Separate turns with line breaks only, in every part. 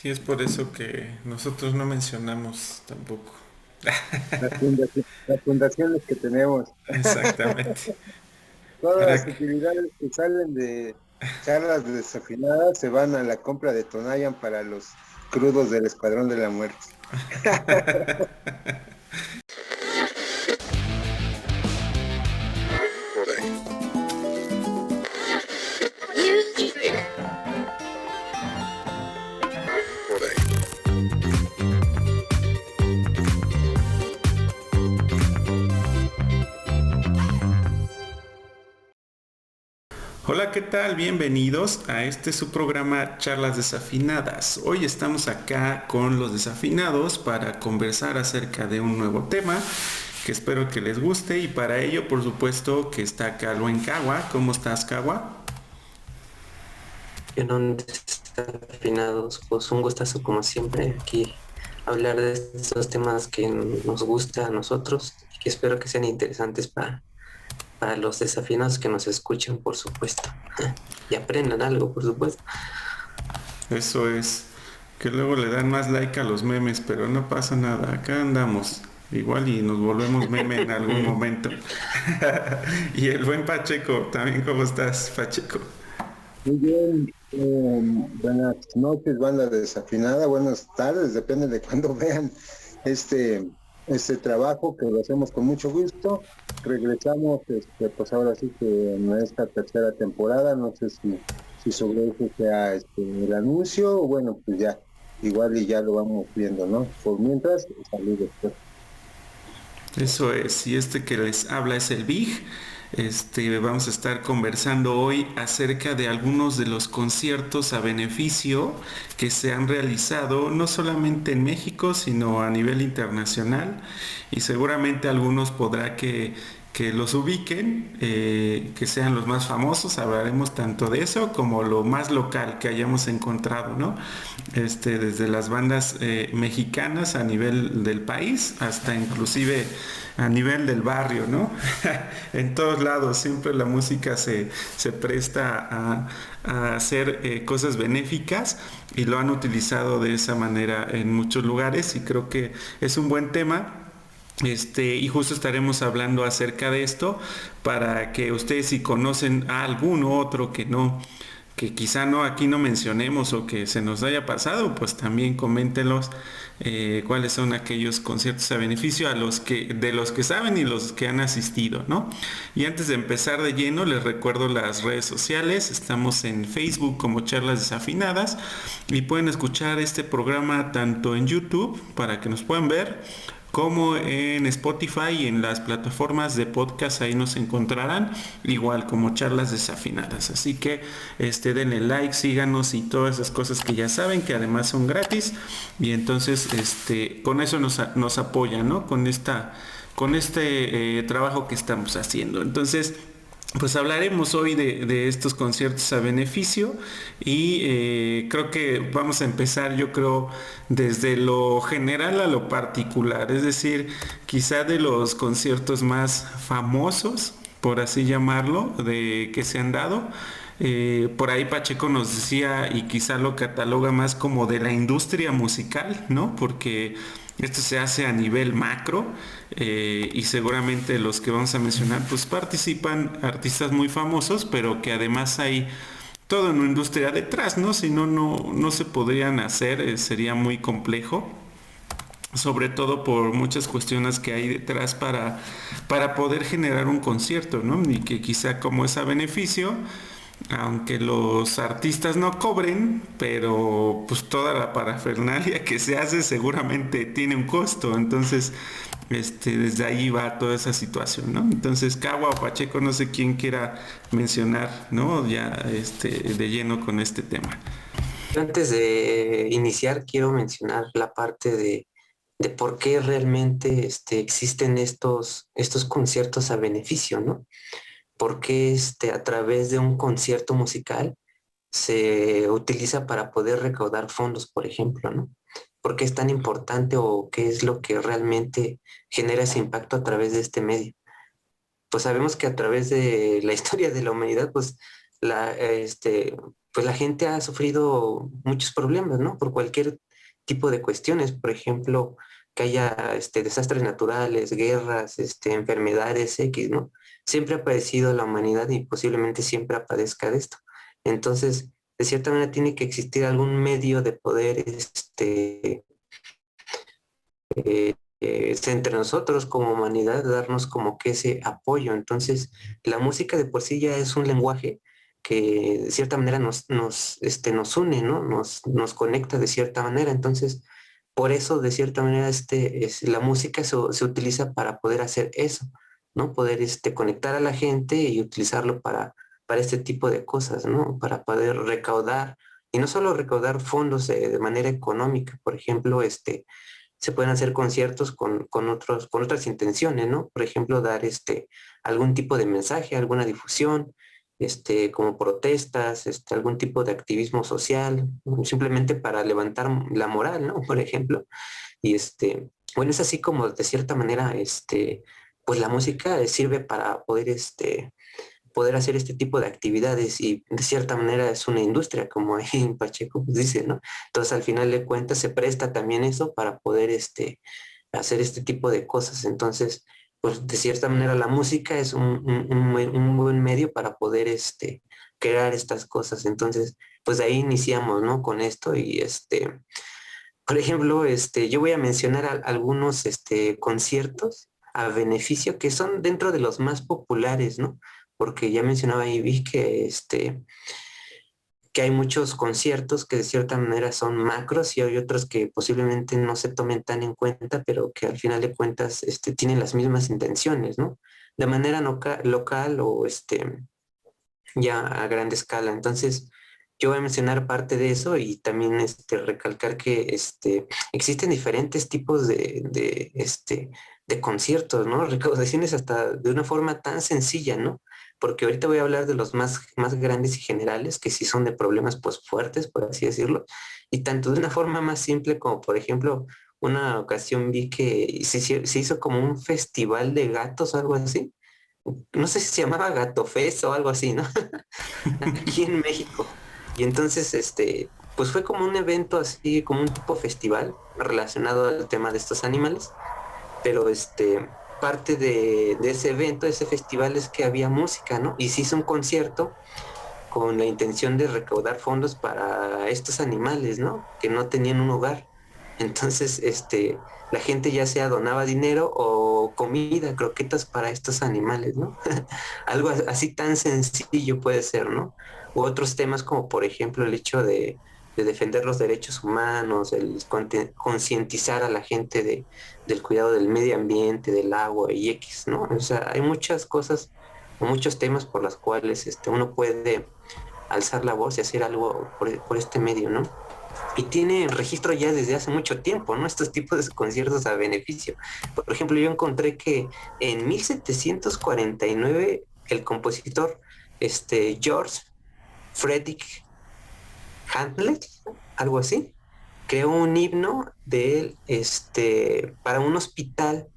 Sí, es por eso que nosotros no mencionamos tampoco.
Las fundaciones que tenemos,
Exactamente.
todas
Para
las
que...
utilidades que salen de charlas desafinadas se van a la compra de Tonayan para los crudos del Escuadrón de la Muerte.
Hola, ¿qué tal? Bienvenidos a este su programa Charlas Desafinadas. Hoy estamos acá con los desafinados para conversar acerca de un nuevo tema que espero que les guste y para ello, por supuesto, que está Calvo en Cagua. ¿Cómo estás, Cagua?
En donde afinados, pues un gustazo como siempre aquí hablar de estos temas que nos gusta a nosotros y que espero que sean interesantes para los desafinados que nos escuchen, por supuesto, y aprendan algo, por supuesto.
Eso es, que luego le dan más like a los memes, pero no pasa nada, acá andamos. Igual y nos volvemos meme en algún momento. Y el buen Pacheco, también, ¿cómo estás, Pacheco?
Muy bien, buenas noches, banda desafinada, buenas tardes, depende de cuándo vean este, este trabajo que lo hacemos con mucho gusto. Regresamos, pues ahora sí que en esta tercera temporada, no sé si sobre eso sea el anuncio, o bueno, pues ya, igual y ya lo vamos viendo, ¿no? Por mientras, saludos, pues.
Eso es, y este que les habla es el Big. Vamos a estar conversando hoy acerca de algunos de los conciertos a beneficio que se han realizado no solamente en México, sino a nivel internacional. Y seguramente algunos podrá que los ubiquen, que sean los más famosos. Hablaremos tanto de eso como lo más local que hayamos encontrado, ¿no? Desde las bandas mexicanas a nivel del país hasta inclusive a nivel del barrio, ¿no? En todos lados siempre la música se presta a hacer cosas benéficas y lo han utilizado de esa manera en muchos lugares y creo que es un buen tema. Y justo estaremos hablando acerca de esto para que ustedes si conocen a algún otro que quizá no aquí no mencionemos o que se nos haya pasado, pues también coméntenlos cuáles son aquellos conciertos a beneficio de los que saben y los que han asistido, ¿no? Y antes de empezar de lleno, les recuerdo las redes sociales. Estamos en Facebook como Charlas Desafinadas y pueden escuchar este programa tanto en YouTube para que nos puedan ver como en Spotify y en las plataformas de podcast ahí nos encontrarán igual como charlas desafinadas, así que denle like, síganos y todas esas cosas que ya saben que además son gratis y entonces con eso nos apoyan, ¿no? Con este trabajo que estamos haciendo. Entonces pues hablaremos hoy de estos conciertos a beneficio y creo que vamos a empezar, yo creo, desde lo general a lo particular, es decir, quizá de los conciertos más famosos, por así llamarlo, de que se han dado. Por ahí Pacheco nos decía, y quizá lo cataloga más como de la industria musical, ¿no? Porque esto se hace a nivel macro y seguramente los que vamos a mencionar pues participan artistas muy famosos, pero que además hay toda una industria detrás, ¿no? Si no, no se podrían hacer, sería muy complejo sobre todo por muchas cuestiones que hay detrás para poder generar un concierto, ¿no? Y que quizá como es a beneficio, aunque los artistas no cobren, pero pues toda la parafernalia que se hace seguramente tiene un costo, entonces desde ahí va toda esa situación, ¿no? Entonces Cagua o Pacheco, no sé quién quiera mencionar, ¿no? Ya de lleno con este tema.
Yo antes de iniciar quiero mencionar la parte de por qué realmente existen estos conciertos a beneficio, ¿no? ¿Por qué a través de un concierto musical se utiliza para poder recaudar fondos, por ejemplo, ¿no? ¿Por qué es tan importante o qué es lo que realmente genera ese impacto a través de este medio? Pues sabemos que a través de la historia de la humanidad, pues la, este, pues la gente ha sufrido muchos problemas, ¿no? Por cualquier tipo de cuestiones, por ejemplo, que haya desastres naturales, guerras, enfermedades X, ¿no? Siempre ha padecido la humanidad y posiblemente siempre padezca de esto. Entonces, de cierta manera tiene que existir algún medio de poder entre nosotros como humanidad, darnos como que ese apoyo. Entonces, la música de por sí ya es un lenguaje que de cierta manera nos une, ¿no? Nos conecta de cierta manera. Entonces, por eso, de cierta manera, la música se utiliza para poder hacer eso, ¿no? Poder conectar a la gente y utilizarlo para este tipo de cosas, ¿no? Para poder recaudar, y no solo recaudar fondos de manera económica, por ejemplo, se pueden hacer conciertos con otras intenciones, ¿no? Por ejemplo, dar algún tipo de mensaje, alguna difusión, como protestas, algún tipo de activismo social, simplemente para levantar la moral, ¿no? Por ejemplo. Y bueno, es así como de cierta manera, pues la música sirve para poder hacer este tipo de actividades y de cierta manera es una industria, como ahí en Pacheco pues, dice, ¿no? Entonces al final de cuentas se presta también eso para poder hacer este tipo de cosas. Entonces, pues de cierta manera la música es un buen medio para poder crear estas cosas. Entonces, pues de ahí iniciamos, ¿no? Con esto y por ejemplo, yo voy a mencionar algunos conciertos a beneficio que son dentro de los más populares, ¿no? Porque ya mencionaba y vi que hay muchos conciertos que de cierta manera son macros y hay otros que posiblemente no se tomen tan en cuenta, pero que al final de cuentas tienen las mismas intenciones, ¿no? De manera local o ya a gran escala. Entonces, yo voy a mencionar parte de eso y también recalcar que existen diferentes tipos de conciertos, ¿no? Recaudaciones hasta de una forma tan sencilla, ¿no? Porque ahorita voy a hablar de los más grandes y generales, que sí son de problemas pues fuertes, por así decirlo, y tanto de una forma más simple como, por ejemplo, una ocasión vi que se hizo como un festival de gatos o algo así. No sé si se llamaba Gato Fest o algo así, ¿no? Aquí en México. Y entonces, pues fue como un evento así, como un tipo festival relacionado al tema de estos animales, pero parte de ese evento, ese festival es que había música, ¿no? Y se hizo un concierto con la intención de recaudar fondos para estos animales, ¿no? Que no tenían un hogar. Entonces, la gente ya sea donaba dinero o comida, croquetas para estos animales, ¿no? Algo así tan sencillo puede ser, ¿no? U otros temas como, por ejemplo, el hecho de defender los derechos humanos, el concientizar a la gente del cuidado del medio ambiente, del agua y X, ¿no? O sea, hay muchas cosas, muchos temas por las cuales uno puede alzar la voz y hacer algo por este medio, ¿no? Y tiene registro ya desde hace mucho tiempo, ¿no? Estos tipos de conciertos a beneficio. Por ejemplo, yo encontré que en 1749 el compositor George Frederick Handel, algo así, creó un himno de él para un hospital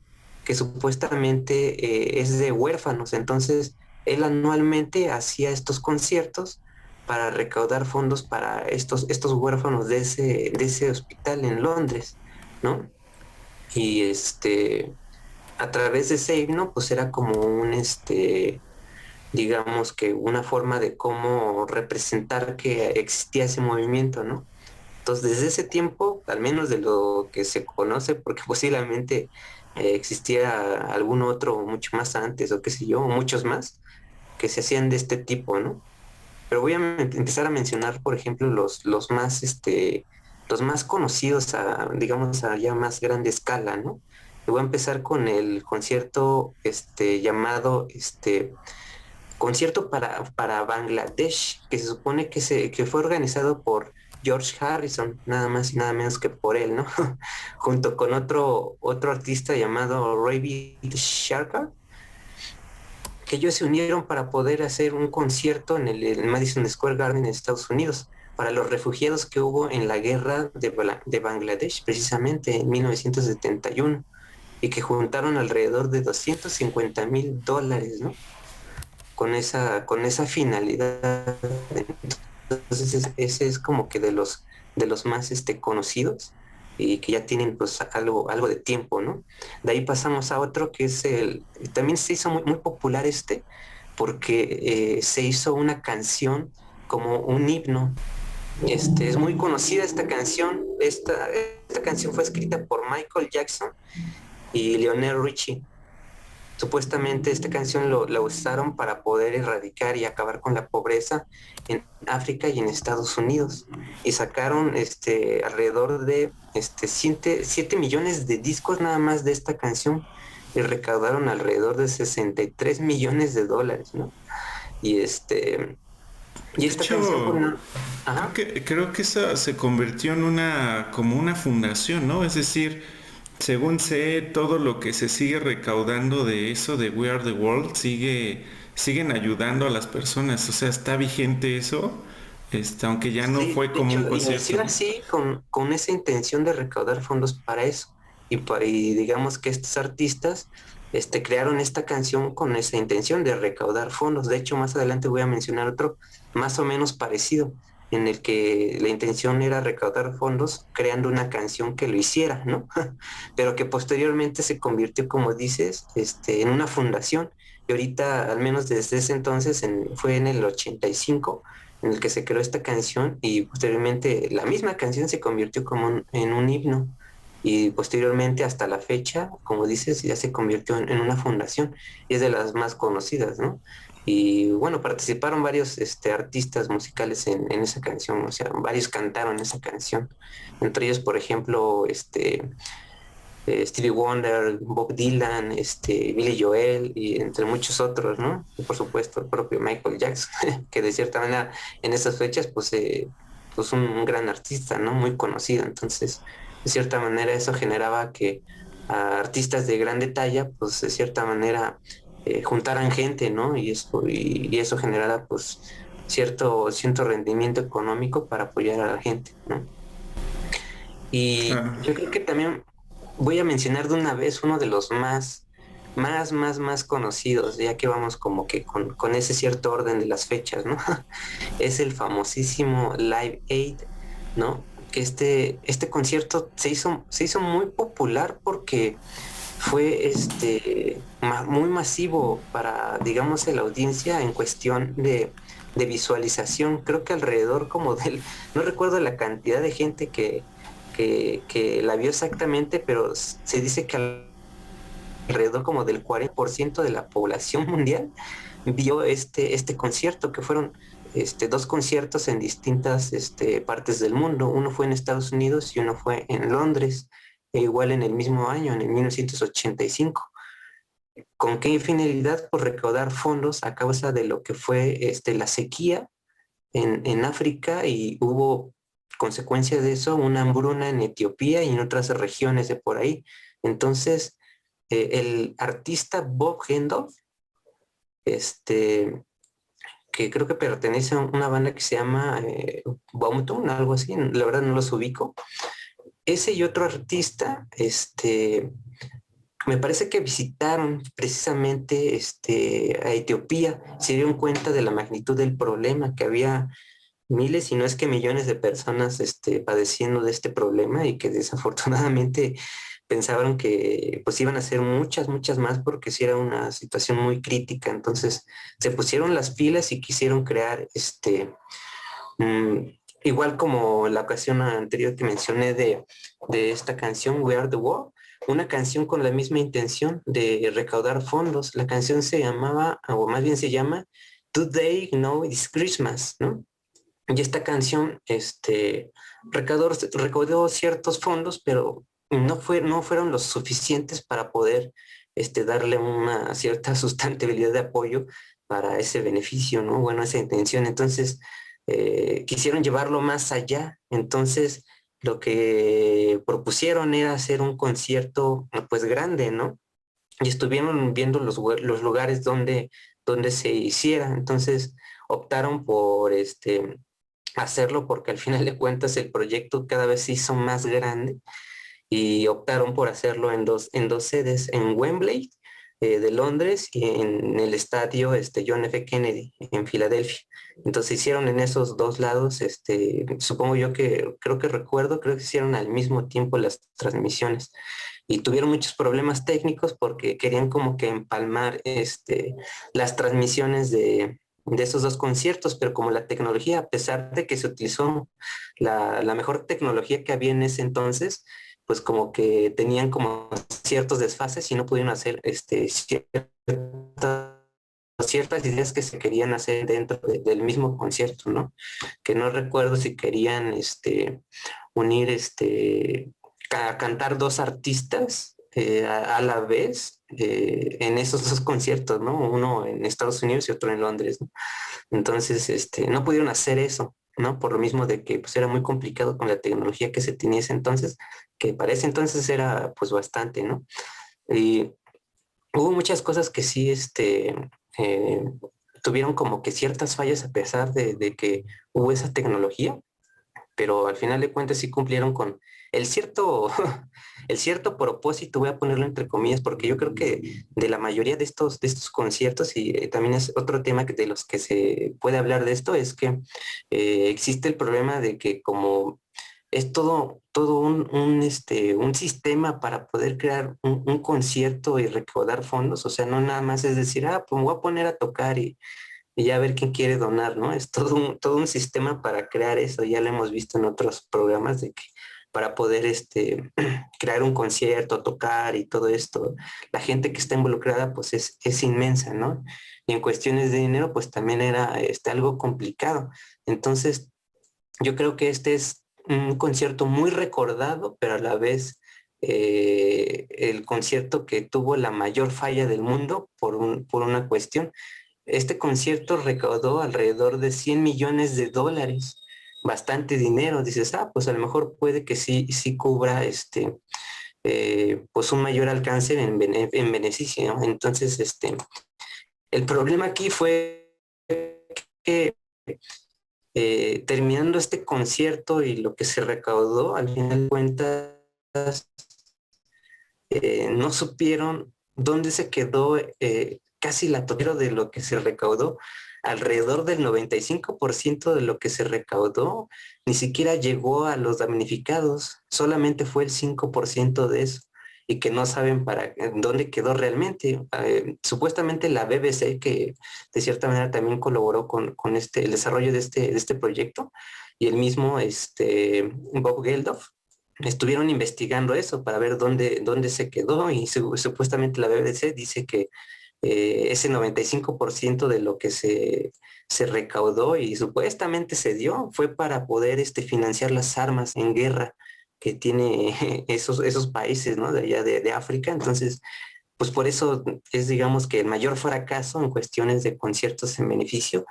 que supuestamente es de huérfanos. Entonces, él anualmente hacía estos conciertos para recaudar fondos para estos huérfanos de ese hospital en Londres, ¿no? Y a través de ese himno, pues era como digamos que una forma de cómo representar que existía ese movimiento, ¿no? Entonces, desde ese tiempo, al menos de lo que se conoce, porque posiblemente existía algún otro mucho más antes, o qué sé yo, o muchos más, que se hacían de este tipo, ¿no? Pero voy a empezar a mencionar, por ejemplo, los más conocidos, digamos, a ya más grande escala, ¿no? Y voy a empezar con el concierto llamado Concierto para Bangladesh, que se supone que fue organizado por George Harrison, nada más y nada menos que por él, ¿no? Junto con otro artista llamado Ravi Shankar, que ellos se unieron para poder hacer un concierto en el Madison Square Garden en Estados Unidos para los refugiados que hubo en la guerra de Bangladesh, precisamente en 1971, y que juntaron alrededor de $250,000, ¿no? Con esa finalidad. Entonces ese es como que de los más conocidos y que ya tienen pues algo de tiempo, ¿no? De ahí pasamos a otro que es también se hizo muy popular porque se hizo una canción como un himno. Es muy conocida esta canción. Esta canción fue escrita por Michael Jackson y Lionel Richie. Supuestamente esta canción la usaron para poder erradicar y acabar con la pobreza en África y en Estados Unidos. Y sacaron alrededor de 7 millones de discos nada más de esta canción y recaudaron alrededor de 63 millones de dólares, ¿no? Y y
De
esta canción
hecho,
ajá.
creo que esa se convirtió en como una fundación, ¿no? Es decir, según sé, todo lo que se sigue recaudando de eso, de We Are the World, siguen ayudando a las personas. O sea, está vigente eso, aunque ya no
Sí,
fue
de
como un
hecho,
concierto.
inició así con esa intención de recaudar fondos para eso. Y digamos que estos artistas crearon esta canción con esa intención de recaudar fondos. De hecho, más adelante voy a mencionar otro más o menos parecido, en el que la intención era recaudar fondos creando una canción que lo hiciera, ¿no? Pero que posteriormente se convirtió, como dices, en una fundación. Y ahorita, al menos desde ese entonces, fue en el 85 en el que se creó esta canción y posteriormente la misma canción se convirtió como en un himno y posteriormente hasta la fecha, como dices, ya se convirtió en una fundación y es de las más conocidas, ¿no? Y bueno, participaron varios artistas musicales en esa canción, o sea, varios cantaron esa canción. Entre ellos, por ejemplo, Stevie Wonder, Bob Dylan, Billy Joel y entre muchos otros, ¿no? Y por supuesto el propio Michael Jackson, que de cierta manera en esas fechas pues un gran artista, ¿no? Muy conocido. Entonces, de cierta manera eso generaba que a artistas de grande talla, pues de cierta manera juntaran gente, ¿no? Y eso generara pues cierto rendimiento económico para apoyar a la gente, ¿no? Y
Claro.
yo creo que también voy a mencionar de una vez uno de los más conocidos, ya que vamos como que con ese cierto orden de las fechas, ¿no? Es el famosísimo Live Aid, ¿no? Que este concierto se hizo muy popular porque fue muy masivo para, digamos, la audiencia en cuestión de visualización. Creo que alrededor como no recuerdo la cantidad de gente que la vio exactamente, pero se dice que alrededor como del 40% de la población mundial vio este concierto, que fueron dos conciertos en distintas partes del mundo. Uno fue en Estados Unidos y uno fue en Londres, e igual en el mismo año, en el 1985. ¿Con qué finalidad? Por recaudar fondos a causa de lo que fue la sequía en África y hubo consecuencia de eso una hambruna en Etiopía y en otras regiones de por ahí. Entonces, el artista Bob Geldof, este, que creo que pertenece a una banda que se llama Boomtown, algo así, la verdad no los ubico. Ese y otro artista, me parece que visitaron precisamente a Etiopía, se dieron cuenta de la magnitud del problema, que había miles, y no es que millones de personas padeciendo de este problema y que desafortunadamente pensaban que pues iban a ser muchas más porque sí era una situación muy crítica. Entonces se pusieron las pilas y quisieron crear mm, igual como la ocasión anterior que mencioné de esta canción We Are the World, una canción con la misma intención de recaudar fondos. La canción se llamaba, o más bien se llama Today Know It's Christmas, ¿no? Y esta canción, recaudó ciertos fondos, pero no fueron los suficientes para poder, darle una cierta sustentabilidad de apoyo para ese beneficio, ¿no? Bueno, esa intención. Entonces, quisieron llevarlo más allá. Entonces, lo que propusieron era hacer un concierto, pues, grande, ¿no? Y estuvieron viendo los lugares donde se hiciera. Entonces, optaron por, hacerlo porque al final de cuentas el proyecto cada vez se hizo más grande y optaron por hacerlo en dos sedes, en Wembley, de Londres y en el estadio John F. Kennedy en Filadelfia. Entonces hicieron en esos dos lados, supongo yo que, creo que hicieron al mismo tiempo las transmisiones y tuvieron muchos problemas técnicos porque querían como que empalmar las transmisiones de esos dos conciertos, pero como la tecnología, a pesar de que se utilizó la mejor tecnología que había en ese entonces, pues como que tenían como ciertos desfases y no pudieron hacer ciertas ideas que se querían hacer dentro del mismo concierto, ¿no? Que no recuerdo si querían unir a cantar dos artistas a la vez en esos dos conciertos, ¿no? Uno en Estados Unidos y otro en Londres, ¿no? Entonces, no pudieron hacer eso, ¿no? Por lo mismo de que pues era muy complicado con la tecnología que se tenía ese entonces, que para ese entonces era pues bastante, ¿no? Y hubo muchas cosas que sí, eh, tuvieron como que ciertas fallas a pesar de que hubo esa tecnología, pero al final de cuentas sí cumplieron con el cierto, el cierto propósito, voy a ponerlo entre comillas, porque yo creo que de la mayoría de estos conciertos, y también es otro tema de los que se puede hablar de esto, es que existe el problema de que como es todo un sistema para poder crear un concierto y recaudar fondos, o sea, no nada más es decir, pues me voy a poner a tocar y ya ver quién quiere donar, ¿no? Es todo un sistema para crear eso, ya lo hemos visto en otros programas de que para poder crear un concierto, tocar y todo esto, la gente que está involucrada pues es inmensa, ¿no? Y en cuestiones de dinero pues también era algo complicado. Entonces, yo creo que este es un concierto muy recordado, pero a la vez el concierto que tuvo la mayor falla del mundo por una cuestión. Este concierto recaudó alrededor de 100 millones de dólares, bastante dinero. Dices, pues a lo mejor puede que sí, sí cubra pues un mayor alcance en beneficio, ¿no? Entonces, el problema aquí fue que terminando este concierto y lo que se recaudó, al final de cuentas, no supieron dónde se quedó casi la totalidad de lo que se recaudó. Alrededor del 95% de lo que se recaudó ni siquiera llegó a los damnificados, solamente fue el 5% de eso y que no saben dónde quedó realmente. Supuestamente la BBC, que de cierta manera también colaboró con el desarrollo de este proyecto, y el mismo Bob Geldof, estuvieron investigando eso para ver dónde se quedó y supuestamente la BBC dice que ese 95% de lo que se recaudó y supuestamente se dio fue para poder financiar las armas en guerra que tiene esos países, ¿no? De allá de África. Entonces, pues por eso es, digamos, que el mayor fracaso en cuestiones de conciertos en beneficio.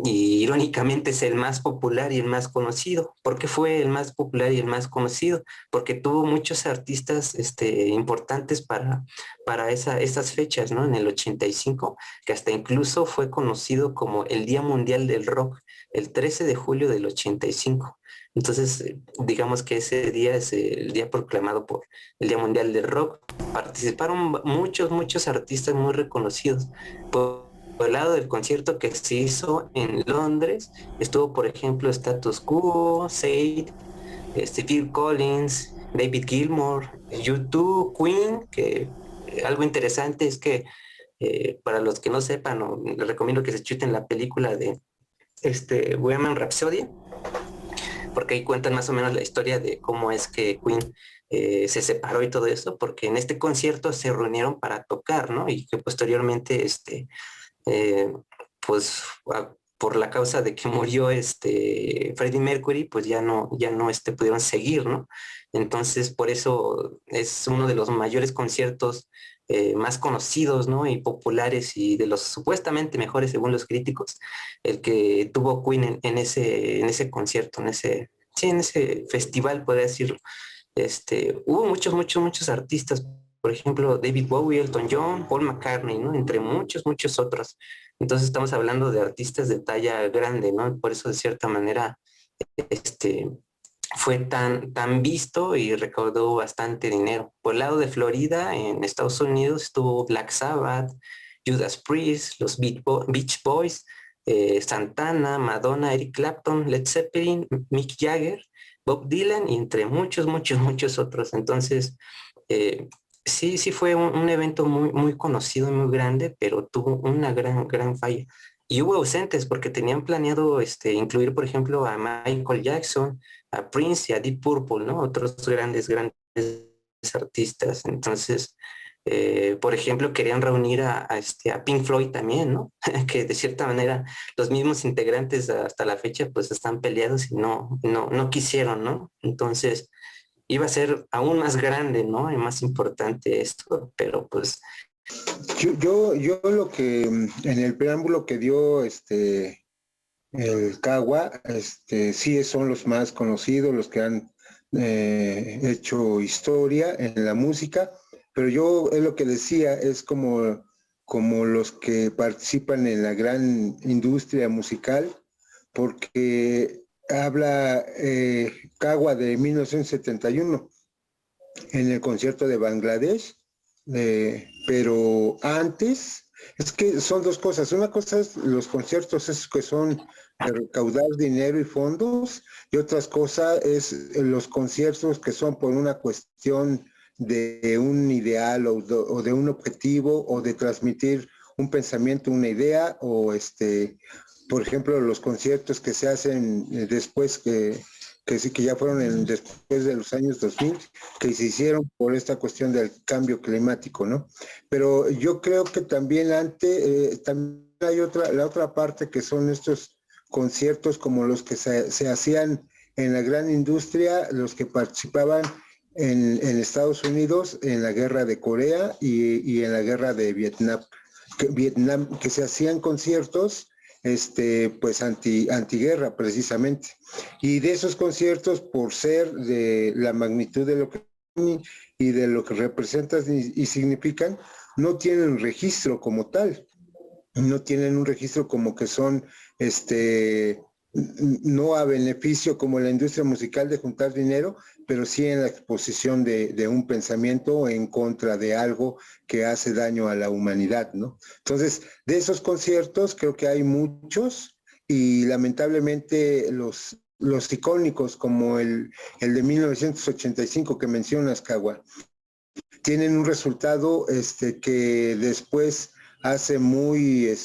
Y irónicamente es el más popular y el más conocido. ¿Por qué fue el más popular y el más conocido? Porque tuvo muchos artistas importantes para esas fechas, ¿no? En el 85, que hasta incluso fue conocido como el Día Mundial del Rock, el 13 de julio del 85. Entonces, digamos que ese día es el día proclamado por el Día Mundial del Rock. Participaron muchos artistas muy reconocidos. Por el lado del concierto que se hizo en Londres, estuvo, por ejemplo, Status Quo, Said, Phil Collins, David Gilmour, U2, Queen, que algo interesante es que para los que no sepan, les recomiendo que se chuten la película de Bohemian Rhapsody, porque ahí cuentan más o menos la historia de cómo es que Queen se separó y todo eso, porque en este concierto se reunieron para tocar, ¿no? Y que posteriormente eh, pues por la causa de que murió Freddie Mercury, pues ya no pudieron seguir, ¿no? Entonces, por eso es uno de los mayores conciertos más conocidos, ¿no? Y populares y de los supuestamente mejores según los críticos, el que tuvo Queen en ese concierto, en ese festival, podría decirlo. Hubo muchos artistas, por ejemplo, David Bowie, Elton John, Paul McCartney, ¿no? Entre muchos otros. Entonces estamos hablando de artistas de talla grande, ¿no? Por eso, de cierta manera, este, fue tan visto y recaudó bastante dinero. Por el lado de Florida, en Estados Unidos, estuvo Black Sabbath, Judas Priest, los Beach Boys, Santana, Madonna, Eric Clapton, Led Zeppelin, Mick Jagger, Bob Dylan y entre muchos, muchos, muchos otros. Entonces, sí fue un evento muy conocido y muy grande, pero tuvo una gran falla. Y hubo ausentes porque tenían planeado incluir, por ejemplo, a Michael Jackson, a Prince y a Deep Purple, ¿no? Otros grandes artistas. Entonces, por ejemplo, querían reunir a Pink Floyd también, ¿no? Que de cierta manera los mismos integrantes hasta la fecha pues están peleados y no quisieron, ¿no? Entonces, iba a ser aún más grande, ¿no? Y más importante esto, pero pues...
Yo lo que en el preámbulo que dio el Cagua, sí son los más conocidos, los que han hecho historia en la música, pero yo es lo que decía, es como los que participan en la gran industria musical, porque habla Cagua de 1971 en el concierto de Bangladesh, pero antes, es que son dos cosas. Una cosa es los conciertos esos que son de recaudar dinero y fondos, y otra cosa es los conciertos que son por una cuestión de un ideal o de un objetivo o de transmitir un pensamiento, una idea, o por ejemplo, los conciertos que se hacen después que sí que ya fueron después de los años 2000, que se hicieron por esta cuestión del cambio climático, ¿no? Pero yo creo que también también hay la otra parte que son estos conciertos como los que se hacían en la gran industria, los que participaban en Estados Unidos en la guerra de Corea y en la guerra de Vietnam, que se hacían conciertos pues antiguerra precisamente. Y de esos conciertos, por ser de la magnitud de lo que y de lo que representan y significan, no tienen registro como tal, no tienen un registro como que son no a beneficio como la industria musical de juntar dinero, pero sí en la exposición de un pensamiento en contra de algo que hace daño a la humanidad, ¿no? Entonces, de esos conciertos creo que hay muchos y lamentablemente los icónicos como el de 1985 que mencionas, Cagua, tienen un resultado que después hace muy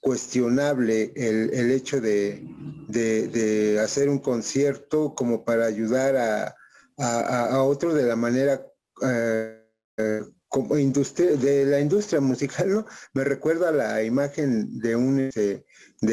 cuestionable el hecho de hacer un concierto como para ayudar a otros de la manera como de la industria musical, ¿no? Me recuerda la imagen de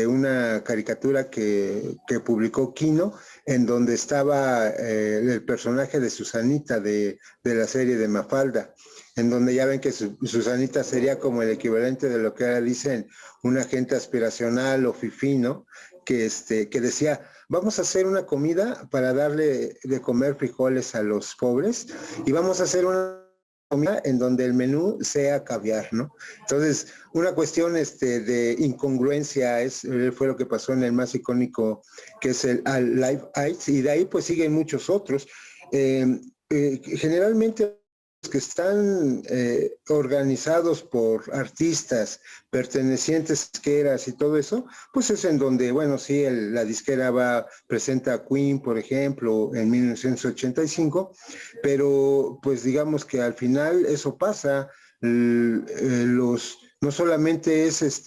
una caricatura que publicó Kino, en donde estaba el personaje de Susanita de la serie de Mafalda, en donde ya ven que Susanita sería como el equivalente de lo que ahora dicen un agente aspiracional o fifí, ¿no? Que decía, vamos a hacer una comida para darle de comer frijoles a los pobres y vamos a hacer una comida en donde el menú sea caviar, ¿no? Entonces, una cuestión de incongruencia fue lo que pasó en el más icónico, que es el Live Aid, y de ahí pues siguen muchos otros. Generalmente los que están organizados por artistas pertenecientes a disqueras y todo eso, pues es en donde, bueno, sí, la disquera presenta a Queen, por ejemplo, en 1985, pero pues digamos que al final eso pasa, no solamente es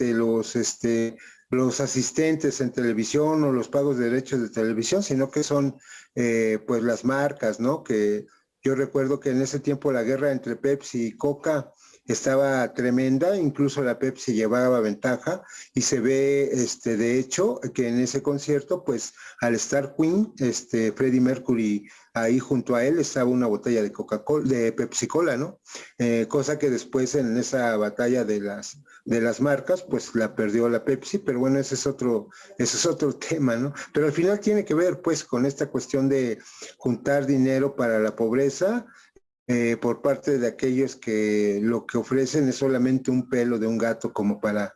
los asistentes en televisión o los pagos de derechos de televisión, sino que son pues las marcas, ¿no? Que yo recuerdo que en ese tiempo la guerra entre Pepsi y Coca estaba tremenda, incluso la Pepsi llevaba ventaja y se ve de hecho que en ese concierto pues al estar Queen, Freddie Mercury ahí junto a él estaba una botella de Coca-Cola, de Pepsi Cola, ¿no? Cosa que después en esa batalla de las marcas pues la perdió la Pepsi, pero bueno, ese es otro tema, ¿no? Pero al final tiene que ver pues con esta cuestión de juntar dinero para la pobreza, por parte de aquellos que lo que ofrecen es solamente un pelo de un gato como para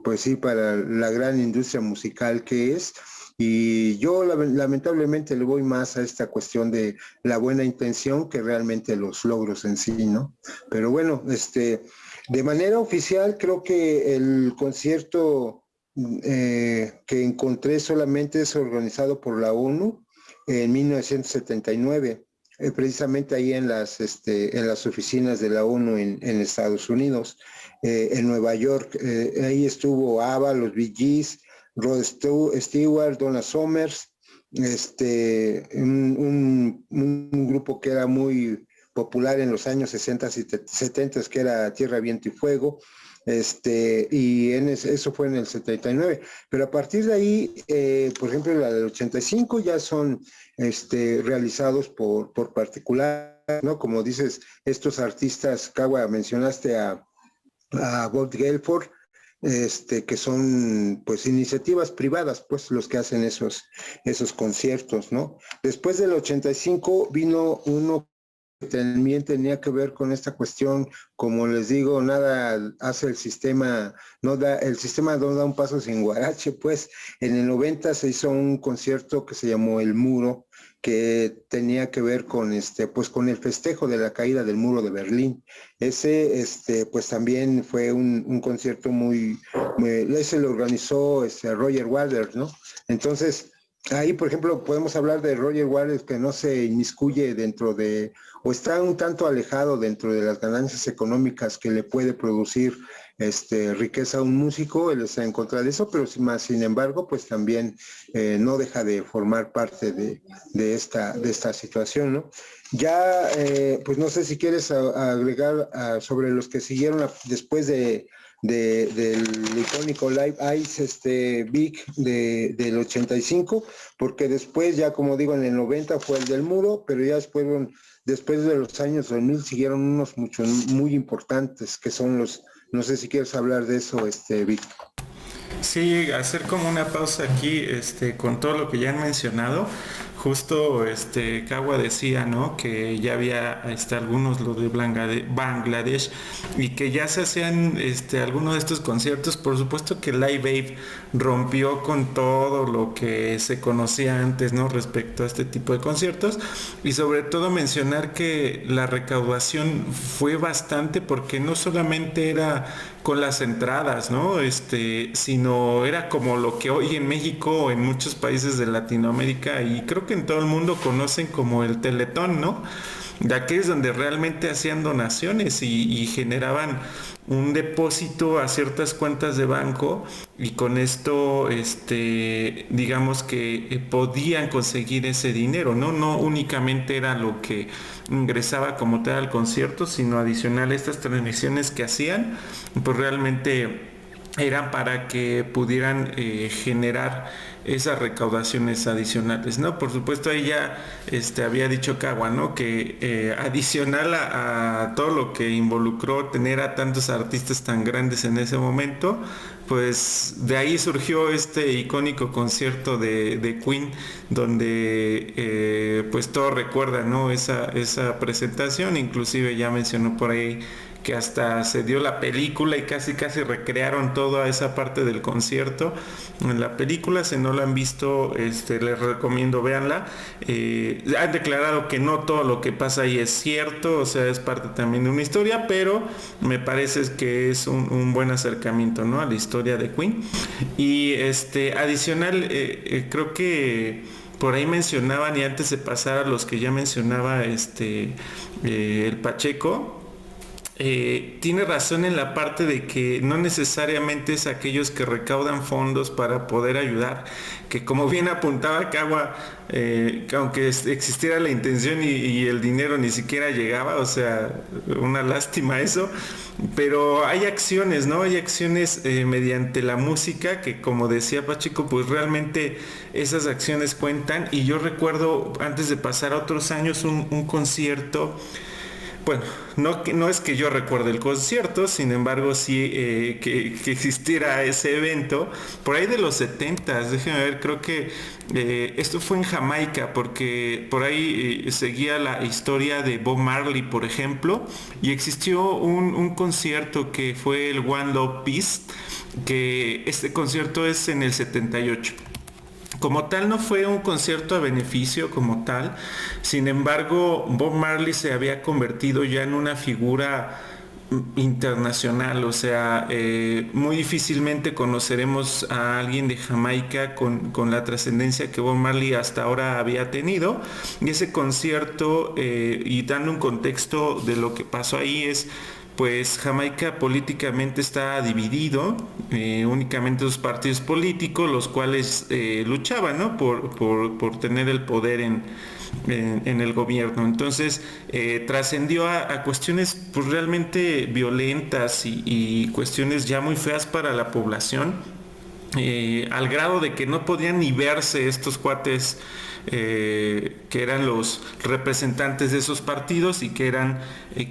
pues sí, para la gran industria musical que es, Y yo lamentablemente le voy más a esta cuestión de la buena intención que realmente los logros en sí, ¿no? Pero bueno, de manera oficial creo que el concierto que encontré solamente es organizado por la ONU en 1979, precisamente ahí en las oficinas de la ONU en Estados Unidos, en Nueva York. Ahí estuvo ABBA, los Bee Gees, Rod Stewart, Donna Summers, un grupo que era muy popular en los años 60 y 70, que era Tierra, Viento y Fuego, eso fue en el 79, pero a partir de ahí, por ejemplo, la del 85 ya son realizados por particular, ¿no? Como dices, estos artistas, Cagua, mencionaste a Bob Geldof, que son pues iniciativas privadas, pues los que hacen esos conciertos, ¿no? Después del 85 vino uno que también tenía que ver con esta cuestión, como les digo, nada hace el sistema, el sistema no da un paso sin guarache, pues en el 90 se hizo un concierto que se llamó El Muro, que tenía que ver con pues con el festejo de la caída del muro de Berlín. Ese pues también fue un concierto ese lo organizó Roger Waters, ¿no? Entonces ahí, por ejemplo, podemos hablar de Roger Waters, que no se inmiscuye dentro de, o está un tanto alejado dentro de las ganancias económicas que le puede producir riqueza a un músico. Él está en contra de eso, pero sin embargo, pues también no deja de formar parte de esta situación, ¿no? Ya, pues no sé si quieres agregar sobre los que siguieron después del icónico Live Ice Big del 85, porque después ya, como digo, en el 90 fue el del Muro, pero ya después de los años 2000 siguieron unos muy importantes, que son no sé si quieres hablar de eso, Vic.
Sí, hacer como una pausa aquí, con todo lo que ya han mencionado. Justo Cagua decía, ¿no? Que ya había algunos, lo de Bangladesh, y que ya se hacían algunos de estos conciertos. Por supuesto que Live Aid rompió con todo lo que se conocía antes, ¿no? Respecto a este tipo de conciertos, y sobre todo mencionar que la recaudación fue bastante, porque no solamente era con las entradas, ¿no? Sino era como lo que hoy en México o en muchos países de Latinoamérica, y creo que en todo el mundo conocen como el Teletón, ¿no? De aquellos donde realmente hacían donaciones y generaban un depósito a ciertas cuentas de banco, y con esto digamos que podían conseguir ese dinero, ¿no? No únicamente era lo que ingresaba como tal al concierto, sino adicional a estas transmisiones que hacían, pues realmente eran para que pudieran generar esas recaudaciones adicionales, ¿no? Por supuesto, ahí ya había dicho Cagua, ¿no? Que adicional a todo lo que involucró tener a tantos artistas tan grandes en ese momento, pues de ahí surgió este icónico concierto de Queen, donde pues todos recuerdan, ¿no? Esa presentación. Inclusive ya mencionó por ahí que hasta se dio la película y casi recrearon toda esa parte del concierto en la película. Si no la han visto, les recomiendo véanla. Han declarado que no todo lo que pasa ahí es cierto, o sea, es parte también de una historia, pero me parece que es un buen acercamiento, ¿no? A la historia de Queen. Y adicional, creo que por ahí mencionaban, y antes de pasar a los que ya mencionaba el Pacheco, tiene razón en la parte de que no necesariamente es aquellos que recaudan fondos para poder ayudar, que como bien apuntaba Cagua, que aunque existiera la intención y el dinero ni siquiera llegaba, o sea, una lástima eso, pero hay acciones, ¿no? Hay acciones mediante la música que, como decía Pacheco, pues realmente esas acciones cuentan. Y yo recuerdo, antes de pasar a otros años, un concierto. Bueno, no es que yo recuerde el concierto, sin embargo sí que existiera ese evento por ahí de los 70, déjenme ver, creo que esto fue en Jamaica, porque por ahí seguía la historia de Bob Marley, por ejemplo, y existió un concierto que fue el One Love Peace, que este concierto es en el 78. Como tal no fue un concierto a beneficio como tal, sin embargo Bob Marley se había convertido ya en una figura internacional, o sea, muy difícilmente conoceremos a alguien de Jamaica con la trascendencia que Bob Marley hasta ahora había tenido. Y ese concierto, y dando un contexto de lo que pasó ahí, es pues Jamaica políticamente está dividido, únicamente dos partidos políticos, los cuales luchaban, ¿no? por tener el poder en el gobierno. Entonces trascendió a cuestiones pues, realmente violentas y cuestiones ya muy feas para la población, al grado de que no podían ni verse estos cuates que eran los representantes de esos partidos y que eran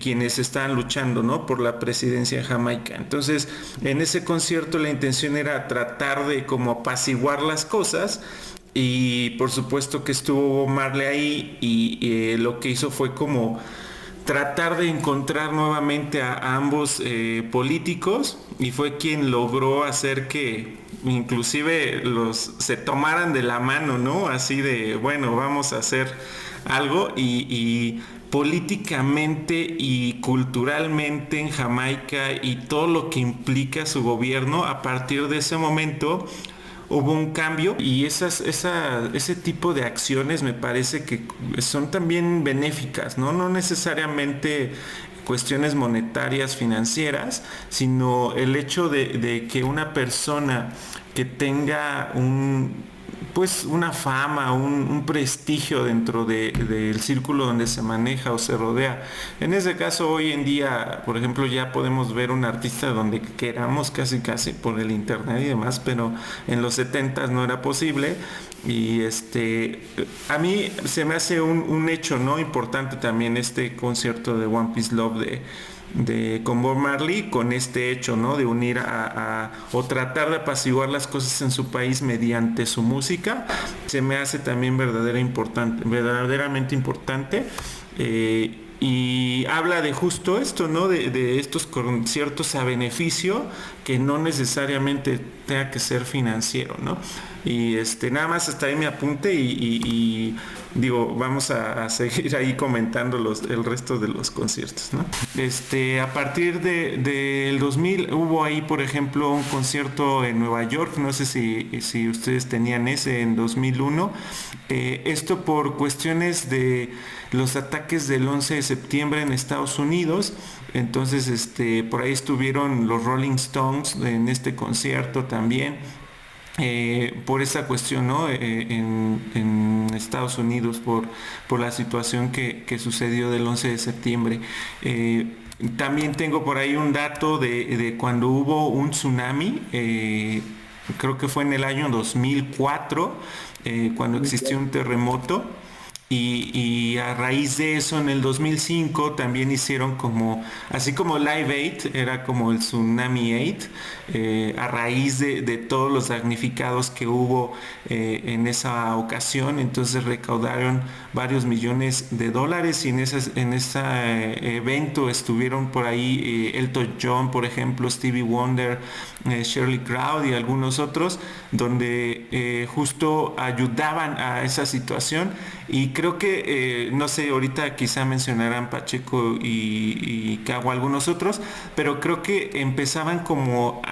quienes estaban luchando, ¿no? por la presidencia de Jamaica. Entonces, en ese concierto la intención era tratar de como apaciguar las cosas, y por supuesto que estuvo Marley ahí, y lo que hizo fue como tratar de encontrar nuevamente a ambos políticos, y fue quien logró hacer que inclusive los se tomaran de la mano, ¿no? Así de, bueno, vamos a hacer algo, y políticamente y culturalmente en Jamaica y todo lo que implica su gobierno, a partir de ese momento hubo un cambio, y ese tipo de acciones me parece que son también benéficas, ¿no? No necesariamente cuestiones monetarias, financieras, sino el hecho de que una persona que tenga pues una fama, un prestigio dentro del círculo donde se maneja o se rodea. En ese caso, hoy en día, por ejemplo, ya podemos ver un artista donde queramos, casi casi por el internet y demás, pero en los 70s no era posible. Y a mí se me hace un hecho, ¿no? importante también este concierto de One Piece Love con Bob Marley, con este hecho, ¿no? de unir o tratar de apaciguar las cosas en su país mediante su música. Se me hace también verdaderamente importante. Y habla de justo esto, ¿no? De estos conciertos a beneficio, que no necesariamente tenga que ser financiero, ¿no? Y nada más hasta ahí mi apunte, y digo, vamos a seguir ahí comentando el resto de los conciertos, ¿no? A partir del 2000 hubo ahí, por ejemplo, un concierto en Nueva York, no sé si ustedes tenían ese en 2001. Esto por cuestiones de los ataques del 11 de septiembre en Estados Unidos. Entonces, por ahí estuvieron los Rolling Stones en este concierto también. Por esa cuestión, ¿no? En Estados Unidos, por la situación que sucedió del 11 de septiembre. También tengo por ahí un dato de cuando hubo un tsunami, creo que fue en el año 2004, cuando existió un terremoto. Y a raíz de eso, en el 2005 también hicieron así como Live Aid era como el Tsunami Aid, a raíz de todos los damnificados que hubo en esa ocasión. Entonces recaudaron varios millones de dólares, y en ese evento estuvieron por ahí Elton John, por ejemplo, Stevie Wonder, Shirley Crowd y algunos otros, donde justo ayudaban a esa situación. Y creo que, no sé, ahorita quizá mencionarán Pacheco y Cago algunos otros, pero creo que empezaban como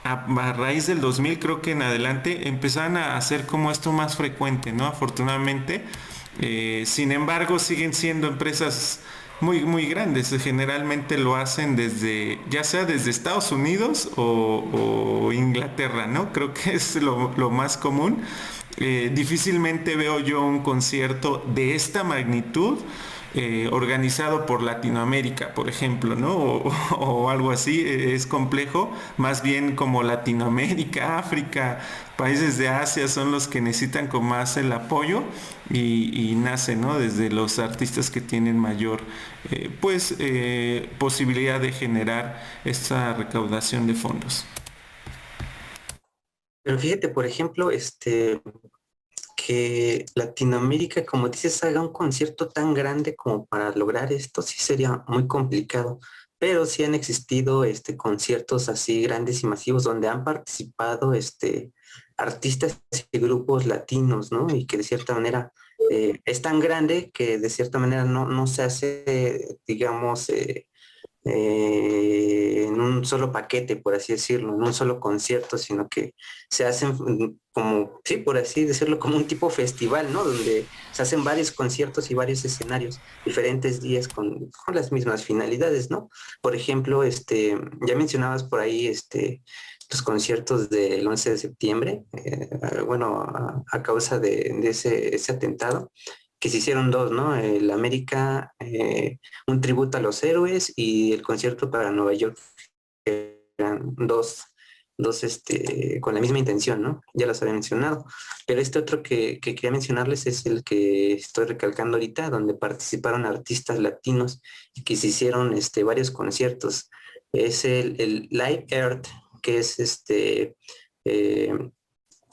a raíz del 2000, creo que en adelante, empezaban a hacer como esto más frecuente, ¿no? Afortunadamente. Sin embargo, siguen siendo empresas muy, muy grandes. Generalmente lo hacen ya sea desde Estados Unidos o Inglaterra, ¿no? Creo que es lo más común. Difícilmente veo yo un concierto de esta magnitud organizado por Latinoamérica, por ejemplo, ¿no? O algo así. Es complejo. Más bien como Latinoamérica, África, países de Asia son los que necesitan con más el apoyo, y nace, ¿no? Desde los artistas que tienen mayor posibilidad de generar esta recaudación de fondos.
Pero fíjate, por ejemplo, que Latinoamérica, como dices, haga un concierto tan grande como para lograr esto, sí sería muy complicado. Pero sí han existido conciertos así grandes y masivos donde han participado artistas y grupos latinos, ¿no? Y que de cierta manera es tan grande que de cierta manera no se hace, digamos, en un solo paquete, por así decirlo, en un solo concierto, sino que se hacen como, sí, por así decirlo, como un tipo festival, ¿no? Donde se hacen varios conciertos y varios escenarios, diferentes días con las mismas finalidades, ¿no? Por ejemplo, ya mencionabas por ahí, los conciertos del 11 de septiembre, bueno, a causa de ese atentado, que se hicieron dos, ¿no? El América, un tributo a los héroes, y el concierto para Nueva York, que eran dos, con la misma intención, ¿no? Ya los había mencionado. Pero este otro que quería mencionarles es el que estoy recalcando ahorita, donde participaron artistas latinos y que se hicieron varios conciertos. Es el Live Earth, que es eh,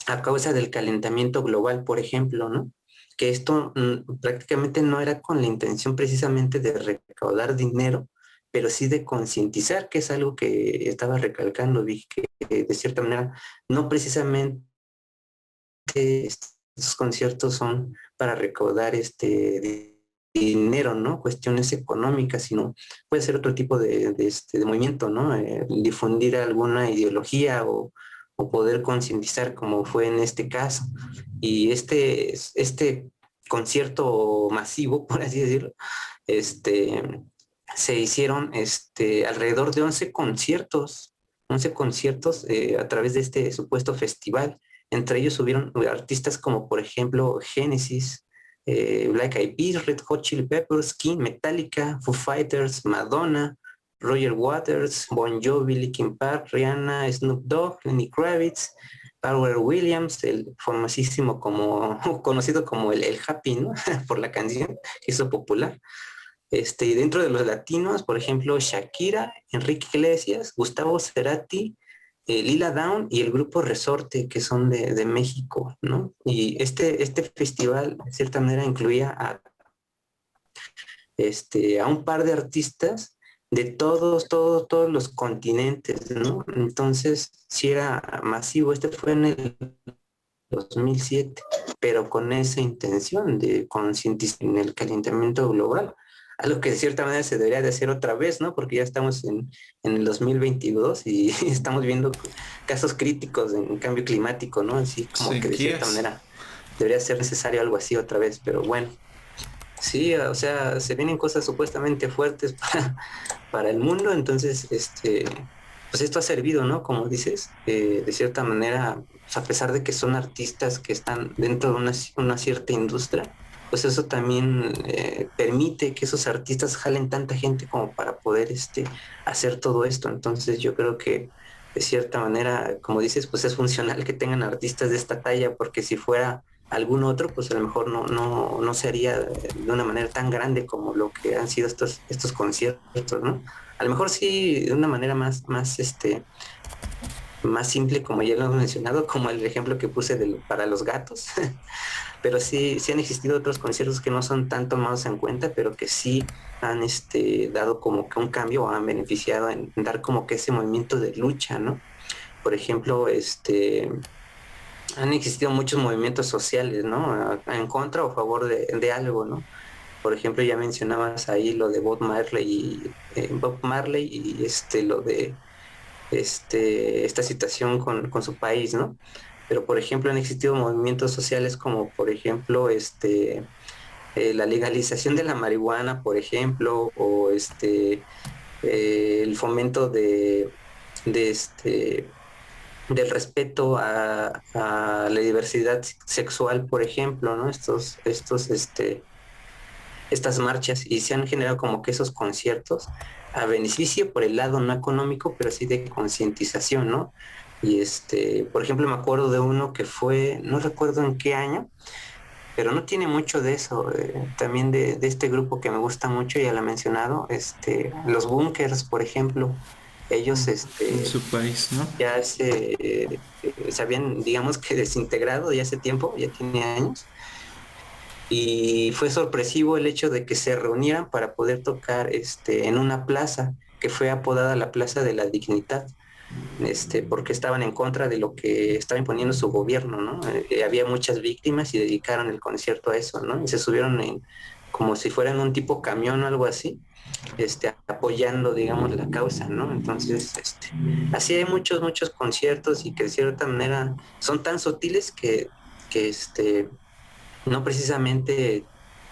a causa del calentamiento global, por ejemplo, ¿no? Que esto prácticamente no era con la intención precisamente de recaudar dinero, pero sí de concientizar, que es algo que estaba recalcando, Vic, que de cierta manera no precisamente estos conciertos son para recaudar dinero, ¿no? Cuestiones económicas, sino puede ser otro tipo de movimiento, ¿no? Difundir alguna ideología o poder concientizar, como fue en este caso. Y este concierto masivo, por así decirlo, se hicieron alrededor de 11 conciertos a través de este supuesto festival. Entre ellos hubieron artistas como, por ejemplo, Genesis, Black Eyed Peas, Red Hot Chili Peppers, King, Metallica, Foo Fighters, Madonna, Roger Waters, Bon Jovi, Linkin Park, Rihanna, Snoop Dogg, Lenny Kravitz, Pharrell Williams, el famosísimo conocido como el Happy, ¿no? Por la canción que hizo popular. Y dentro de los latinos, por ejemplo, Shakira, Enrique Iglesias, Gustavo Cerati, Lila Downs y el grupo Resorte, que son de México, ¿no? Y este festival, de cierta manera, incluía a un par de artistas de todos los continentes, ¿no? Entonces, si era masivo. Este fue en el 2007, pero con esa intención de concientizar en el calentamiento global, algo que de cierta manera se debería de hacer otra vez, ¿no? Porque ya estamos en el 2022 y estamos viendo casos críticos en cambio climático, ¿no? Así como que de cierta manera debería ser necesario algo así otra vez, pero bueno. Sí, o sea, se vienen cosas supuestamente fuertes para el mundo, entonces, pues esto ha servido, ¿no? Como dices, de cierta manera, pues a pesar de que son artistas que están dentro de una cierta industria, pues eso también permite que esos artistas jalen tanta gente como para poder hacer todo esto. Entonces yo creo que de cierta manera, como dices, pues es funcional que tengan artistas de esta talla, porque si fuera algún otro, pues a lo mejor no se haría de una manera tan grande como lo que han sido estos conciertos, ¿no? A lo mejor sí de una manera más simple, como ya lo hemos mencionado, como el ejemplo que puse para los gatos, pero sí han existido otros conciertos que no son tan tomados en cuenta, pero que sí han dado como que un cambio, o han beneficiado en dar como que ese movimiento de lucha, ¿no? Por ejemplo, han existido muchos movimientos sociales, ¿no? En contra o a favor de algo, ¿no? Por ejemplo, ya mencionabas ahí lo de Bob Marley y lo de esta situación con su país, ¿no? Pero por ejemplo han existido movimientos sociales como por ejemplo la legalización de la marihuana, por ejemplo, o el fomento de del respeto a la diversidad sexual, por ejemplo, ¿no? Estas marchas, y se han generado como que esos conciertos a beneficio por el lado no económico, pero sí de concientización, ¿no? Y por ejemplo, me acuerdo de uno que fue, no recuerdo en qué año, pero no tiene mucho de eso, también de este grupo que me gusta mucho, ya lo he mencionado, los Bunkers, por ejemplo. Ellos
en su país, ¿no?
ya se habían, digamos que desintegrado ya hace tiempo, ya tiene años, y fue sorpresivo el hecho de que se reunieran para poder tocar en una plaza que fue apodada la Plaza de la Dignidad. porque estaban en contra de lo que estaba imponiendo su gobierno, ¿no? Había muchas víctimas y dedicaron el concierto a eso, ¿no? Y se subieron como si fueran un tipo camión o algo así, apoyando, digamos, la causa, ¿no? Entonces, así hay muchos conciertos y que de cierta manera son tan sutiles que no precisamente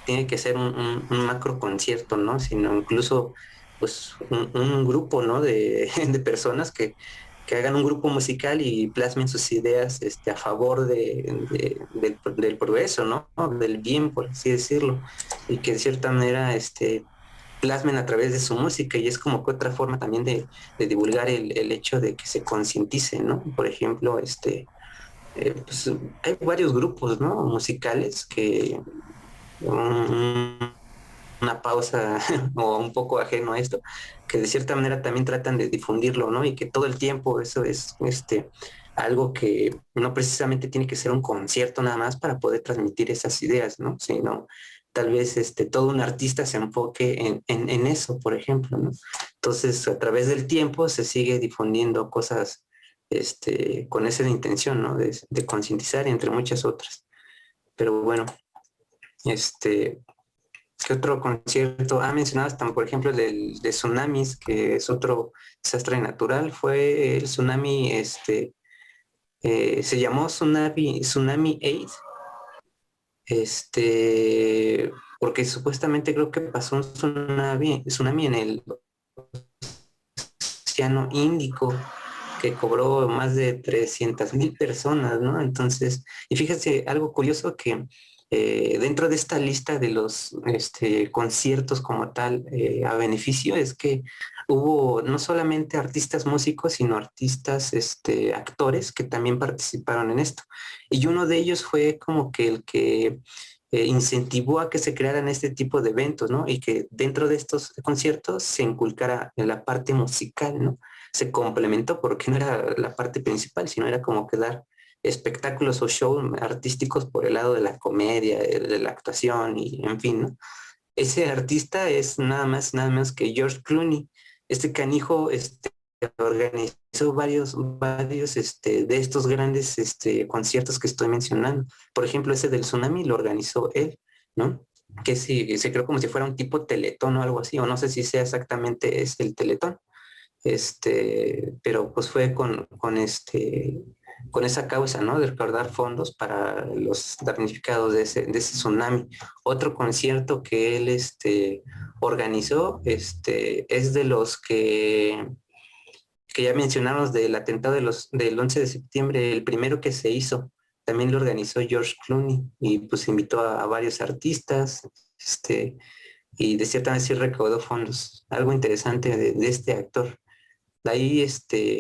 tiene que ser un macro concierto, ¿no? Sino incluso, pues, un grupo, ¿no? De personas que hagan un grupo musical y plasmen sus ideas a favor del progreso, ¿no? Del bien, por así decirlo, y que de cierta manera plasmen a través de su música y es como que otra forma también de divulgar el hecho de que se concientice, ¿no? Por ejemplo, pues, hay varios grupos, ¿no? Musicales que un- una pausa o un poco ajeno a esto, que de cierta manera también tratan de difundirlo, ¿no? Y que todo el tiempo eso es algo que no precisamente tiene que ser un concierto nada más para poder transmitir esas ideas, ¿no? Sino tal vez todo un artista se enfoque en eso, por ejemplo, ¿no? Entonces, a través del tiempo se sigue difundiendo cosas con esa intención, ¿no? De concientizar, entre muchas otras. Pero bueno, este, ¿qué otro concierto? Mencionabas también, por ejemplo, de tsunamis, que es otro desastre natural. Fue el tsunami, se llamó Tsunami 8, porque supuestamente creo que pasó un tsunami en el Océano Índico que cobró más de 300,000 personas, ¿no? Entonces, y fíjese algo curioso que dentro de esta lista de los conciertos como tal a beneficio es que hubo no solamente artistas músicos, sino artistas, actores que también participaron en esto. Y uno de ellos fue como que el que incentivó a que se crearan este tipo de eventos, ¿no? Y que dentro de estos conciertos se inculcara la parte musical, ¿no? Se complementó porque no era la parte principal, sino era como que dar espectáculos o shows artísticos por el lado de la comedia, de la actuación y en fin, ¿no? Ese artista es nada más, nada menos que George Clooney. Este canijo, organizó varios, de estos grandes, conciertos que estoy mencionando. Por ejemplo, ese del tsunami lo organizó él, ¿no? Que sí, se creó como si fuera un tipo teletón o algo así, o no sé si sea exactamente el teletón, pero pues fue con esa causa, ¿no? De recaudar fondos para los damnificados de ese tsunami. Otro concierto que él, organizó, es de los que ya mencionamos del atentado del 11 de septiembre, el primero que se hizo, también lo organizó George Clooney y pues invitó a varios artistas, y de cierta manera sí recaudó fondos. Algo interesante de este actor. De ahí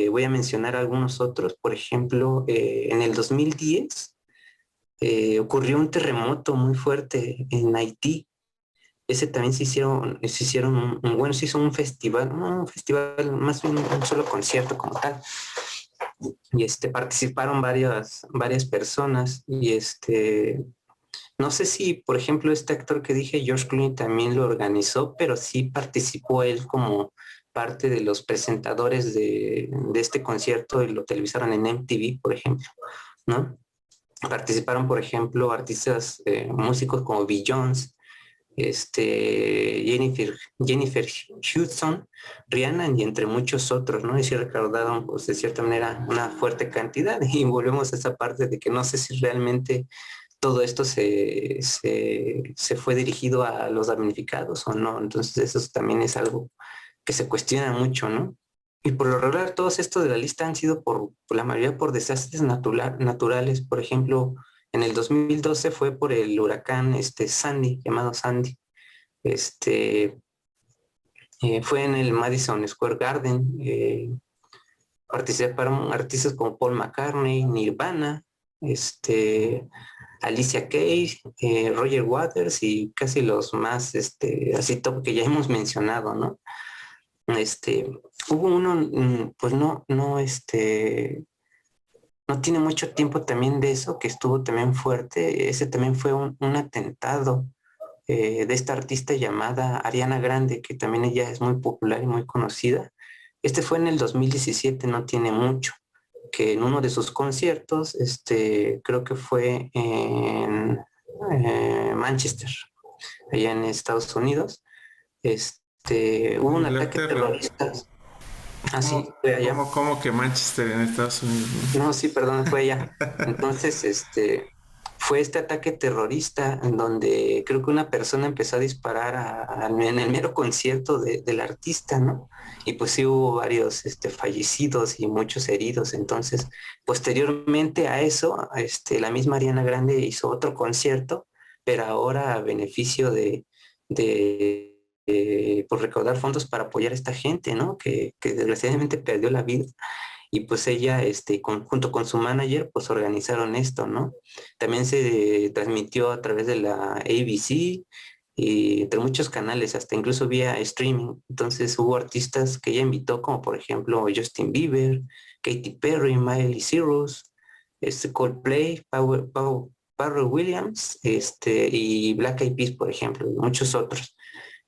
voy a mencionar algunos otros. Por ejemplo, en el 2010 ocurrió un terremoto muy fuerte en Haití. Ese también se hicieron bueno, se hizo un festival, no un festival, más bien un solo concierto como tal. Y participaron varias personas. Y no sé si, por ejemplo, este actor que dije, George Clooney, también lo organizó, pero sí participó él como parte de los presentadores de este concierto y lo televisaron en MTV, por ejemplo, ¿no? Participaron, por ejemplo, artistas, músicos como Beyoncé, Jennifer Hudson, Rihanna y entre muchos otros, ¿no? Y sí recaudaron, pues, de cierta manera, una fuerte cantidad. Y volvemos a esa parte de que no sé si realmente todo esto se fue dirigido a los damnificados o no. Entonces eso también es algo que se cuestiona mucho, ¿no? Y por lo regular, todos estos de la lista han sido por la mayoría por desastres naturales. Por ejemplo, en el 2012 fue por el huracán Sandy, llamado Sandy. Este, Fue en el Madison Square Garden. Participaron artistas como Paul McCartney, Nirvana, Alicia Keys, Roger Waters y casi los más, así top que ya hemos mencionado, ¿no? Este, Hubo uno, pues no tiene mucho tiempo también de eso, que estuvo también fuerte. Ese también fue un atentado de esta artista llamada Ariana Grande, que también ella es muy popular y muy conocida. Este fue en el 2017, no tiene mucho, que en uno de sus conciertos, creo que fue en Manchester, allá en Estados Unidos, hubo
En
un ataque
Inglaterra.
terrorista. Ah, sí,
¿Cómo,
fue allá.
cómo que Manchester en Estados Unidos,
No, sí, perdón, fue allá. Entonces, fue este ataque terrorista en donde creo que una persona empezó a disparar en el mero concierto del artista, ¿no? Y pues sí hubo varios fallecidos y muchos heridos. Entonces, posteriormente a eso, la misma Ariana Grande hizo otro concierto, pero ahora a beneficio por recaudar fondos para apoyar a esta gente, ¿no? Que desgraciadamente perdió la vida y pues ella, junto con su manager, pues organizaron esto, ¿no? También se transmitió a través de la ABC y entre muchos canales, hasta incluso vía streaming. Entonces hubo artistas que ella invitó, como por ejemplo Justin Bieber, Katy Perry, Miley Cyrus, Coldplay, Pharrell Williams, y Black Eyed Peas, por ejemplo, y muchos otros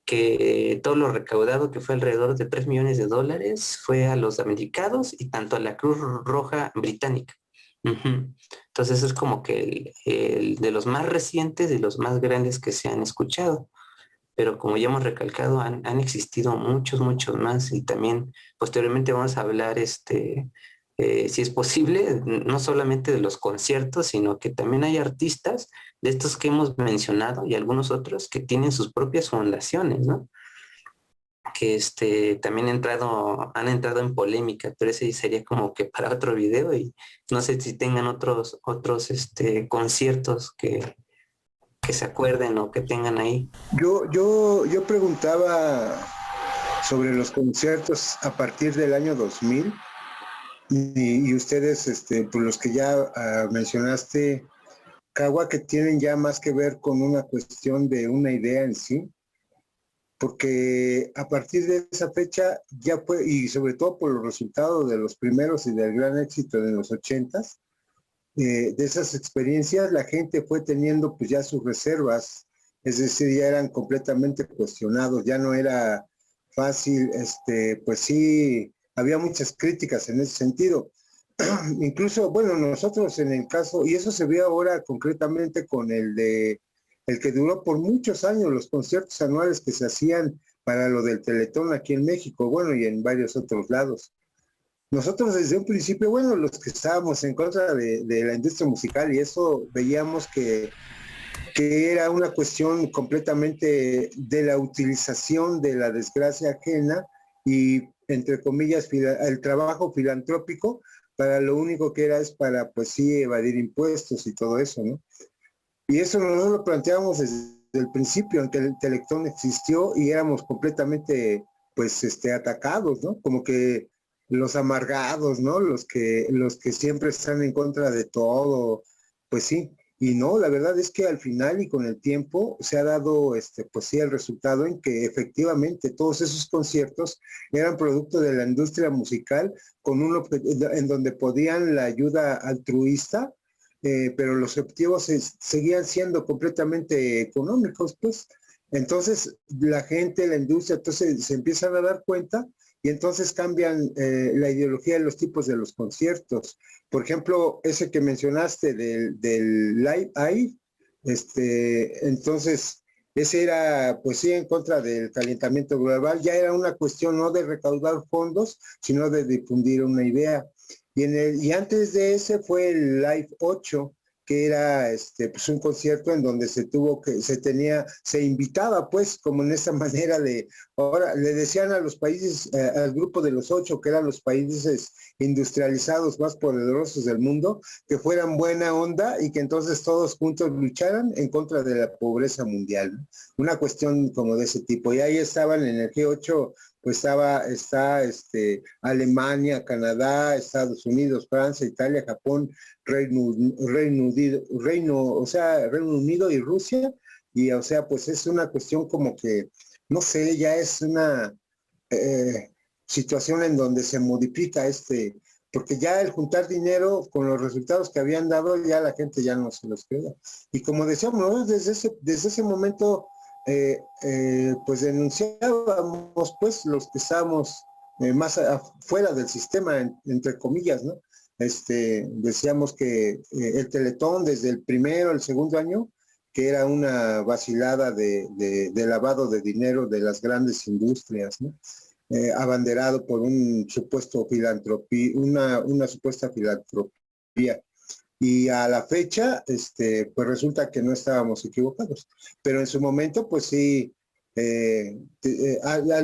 que todo lo recaudado, que fue alrededor de $3 millones, fue a los damnificados y tanto a la Cruz Roja Británica. Ujú. Entonces es como que el de los más recientes y los más grandes que se han escuchado. Pero como ya hemos recalcado, han existido muchos, muchos más y también posteriormente vamos a hablar, si es posible, no solamente de los conciertos, sino que también hay artistas de estos que hemos mencionado y algunos otros que tienen sus propias fundaciones, ¿no? Que también han entrado en polémica, pero ese sería como que para otro video y no sé si tengan otros conciertos que se acuerden o que tengan ahí.
Yo preguntaba sobre los conciertos a partir del año 2000 y ustedes, pues los que ya mencionaste, Cagua, que tienen ya más que ver con una cuestión de una idea en sí, porque a partir de esa fecha ya fue, y sobre todo por los resultados de los primeros y del gran éxito de los 80s, de esas experiencias la gente fue teniendo pues ya sus reservas, es decir, ya eran completamente cuestionados, ya no era fácil, pues sí, había muchas críticas en ese sentido. Incluso, bueno, nosotros en el caso, y eso se ve ahora concretamente con el que duró por muchos años, los conciertos anuales que se hacían para lo del Teletón aquí en México, bueno, y en varios otros lados. Nosotros desde un principio, bueno, los que estábamos en contra de la industria musical y eso veíamos que era una cuestión completamente de la utilización de la desgracia ajena y, entre comillas, el trabajo filantrópico para lo único que era es para, pues sí, evadir impuestos y todo eso, ¿no? Y eso nosotros lo planteamos desde el principio, en que el Teletón existió y éramos completamente, pues, atacados, ¿no? Como que los amargados, ¿no? Los que siempre están en contra de todo, pues sí. Y no, la verdad es que al final y con el tiempo se ha dado, pues sí, el resultado en que efectivamente todos esos conciertos eran producto de la industria musical con en donde podían la ayuda altruista, pero los objetivos seguían siendo completamente económicos, pues. Entonces, la gente, la industria, entonces se empiezan a dar cuenta y entonces cambian la ideología de los tipos de los conciertos. Por ejemplo, ese que mencionaste del Live Aid, entonces, ese era, pues sí, en contra del calentamiento global, ya era una cuestión no de recaudar fondos, sino de difundir una idea. Y antes de ese fue el Live 8, que era pues un concierto en donde se invitaba pues como en esa manera de, ahora le decían a los países, al grupo de los 8, que eran los países industrializados más poderosos del mundo, que fueran buena onda y que entonces todos juntos lucharan en contra de la pobreza mundial, ¿no? Una cuestión como de ese tipo. Y ahí estaban en el G8, pues está Alemania, Canadá, Estados Unidos, Francia, Italia, Japón, Reino Unido y Rusia, y o sea, pues es una cuestión como que, no sé, ya es una situación en donde se modifica porque ya el juntar dinero con los resultados que habían dado, ya la gente ya no se los queda. Y como decíamos, ¿no? desde ese momento, pues denunciábamos, pues, los que estábamos más afuera del sistema, entre comillas, ¿no? Decíamos que el Teletón desde el primero al segundo año, que era una vacilada de lavado de dinero de las grandes industrias, ¿no? Abanderado por un supuesto filantropía, una supuesta filantropía. Y a la fecha, pues resulta que no estábamos equivocados. Pero en su momento, pues sí,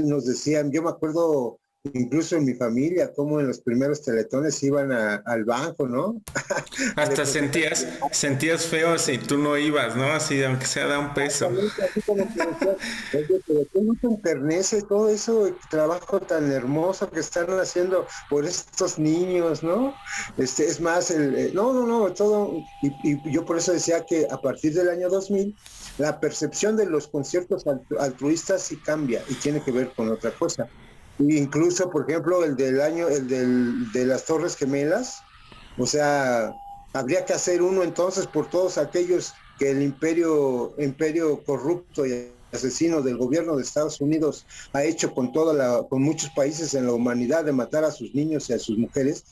nos decían, yo me acuerdo incluso en mi familia, como en los primeros teletones iban al banco, ¿no?
Hasta sentías feo si tú no ibas, ¿no? Así, aunque sea da un peso.
Así como que decían, oye, pero tú no te enterneces todo eso, el trabajo tan hermoso que están haciendo por estos niños, ¿no? Es más, no, todo, y yo por eso decía que a partir del año 2000, la percepción de los conciertos altruistas sí cambia y tiene que ver con otra cosa. Incluso, por ejemplo, de las Torres Gemelas, o sea, habría que hacer uno entonces por todos aquellos que el imperio corrupto y asesino del gobierno de Estados Unidos ha hecho con muchos países en la humanidad, de matar a sus niños y a sus mujeres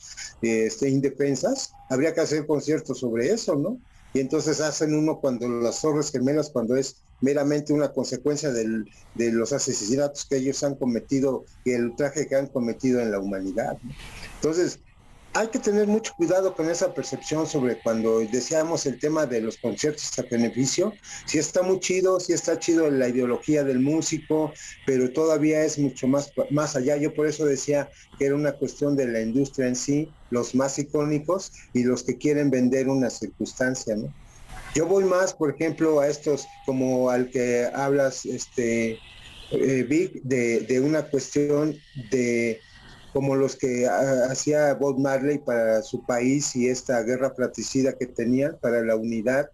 indefensas. Habría que hacer conciertos sobre eso, ¿no? Y entonces hacen uno cuando las Torres Gemelas, cuando es meramente una consecuencia de los asesinatos que ellos han cometido y el ultraje que han cometido en la humanidad, ¿no? Entonces, hay que tener mucho cuidado con esa percepción sobre cuando decíamos el tema de los conciertos a beneficio. Sí está muy chido, sí está chido la ideología del músico, pero todavía es mucho más allá. Yo por eso decía que era una cuestión de la industria en sí, los más icónicos y los que quieren vender una circunstancia, ¿no? Yo voy más, por ejemplo, a estos, como al que hablas, Vic, de una cuestión de como los que hacía Bob Marley para su país y esta guerra fratricida que tenían para la unidad,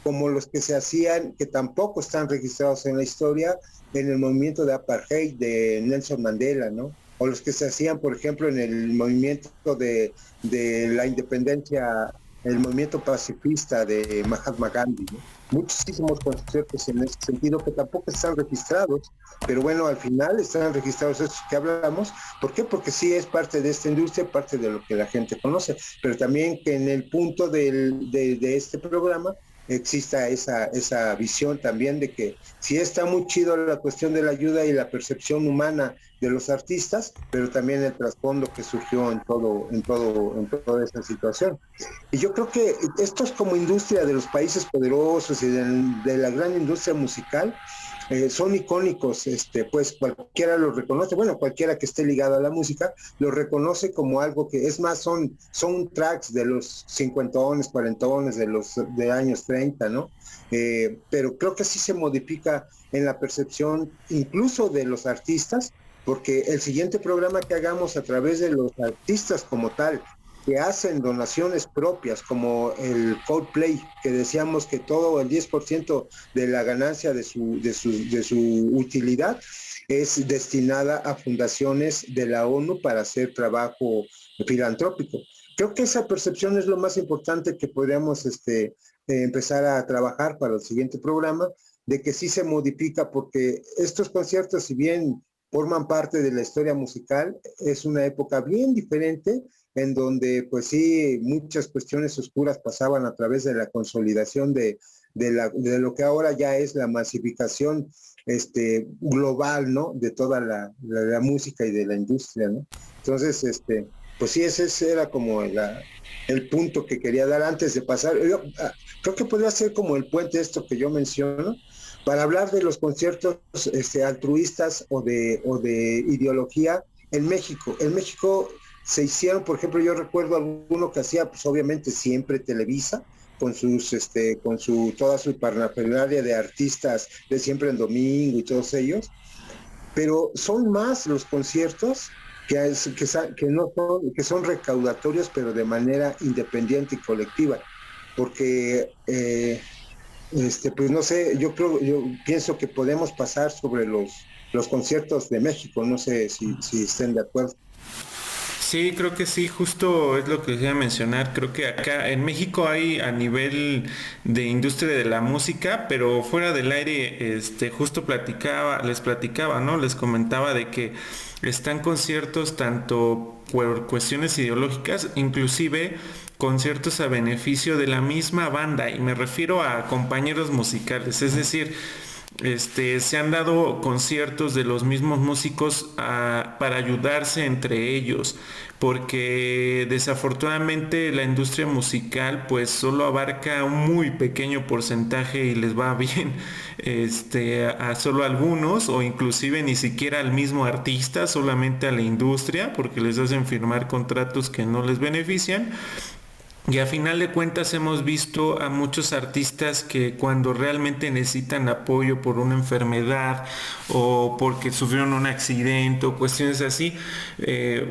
como los que se hacían, que tampoco están registrados en la historia, en el movimiento de apartheid de Nelson Mandela, ¿no? O los que se hacían, por ejemplo, en el movimiento de la independencia, el movimiento pacifista de Mahatma Gandhi, ¿no? Muchísimos conciertos en ese sentido que tampoco están registrados, pero bueno, al final están registrados estos que hablamos. ¿Por qué? Porque sí es parte de esta industria, parte de lo que la gente conoce, pero también que en el punto de este programa exista esa visión también de que sí está muy chido la cuestión de la ayuda y la percepción humana de los artistas, pero también el trasfondo que surgió en toda esa situación. Y yo creo que esto es como industria de los países poderosos y de la gran industria musical, son icónicos, pues cualquiera lo reconoce, bueno, cualquiera que esté ligado a la música lo reconoce como algo que, es más, son tracks de los 50ones, 40ones, de años 30, ¿no? Pero creo que sí se modifica en la percepción incluso de los artistas, porque el siguiente programa que hagamos a través de los artistas como tal, que hacen donaciones propias, como el Coldplay, que decíamos que todo el 10% de la ganancia de su utilidad es destinada a fundaciones de la ONU para hacer trabajo filantrópico. Creo que esa percepción es lo más importante que podríamos empezar a trabajar para el siguiente programa, de que sí se modifica, porque estos conciertos, si bien forman parte de la historia musical, es una época bien diferente, en donde pues sí, muchas cuestiones oscuras pasaban a través de la consolidación de lo que ahora ya es la masificación global, ¿no? De toda la música y de la industria, ¿no? Entonces, pues sí, ese era como el punto que quería dar antes de pasar. Yo creo que podría ser como el puente esto que yo menciono, para hablar de los conciertos altruistas o de ideología en México. En México se hicieron, por ejemplo, yo recuerdo alguno que hacía, pues obviamente siempre Televisa, con toda su parafernalia de artistas de Siempre en Domingo y todos ellos, pero son más los conciertos que son recaudatorios, pero de manera independiente y colectiva, porque pues no sé, yo pienso que podemos pasar sobre los conciertos de México, no sé si estén de acuerdo.
Sí, creo que sí, justo es lo que quería mencionar. Creo que acá en México hay a nivel de industria de la música, pero fuera del aire, justo les platicaba, ¿no? Les comentaba de que están conciertos tanto por cuestiones ideológicas, inclusive conciertos a beneficio de la misma banda, y me refiero a compañeros musicales, es decir, se han dado conciertos de los mismos músicos para ayudarse entre ellos, porque desafortunadamente la industria musical pues solo abarca un muy pequeño porcentaje y les va bien a solo algunos, o inclusive ni siquiera al mismo artista, solamente a la industria, porque les hacen firmar contratos que no les benefician. Y a final de cuentas hemos visto a muchos artistas que cuando realmente necesitan apoyo por una enfermedad o porque sufrieron un accidente o cuestiones así,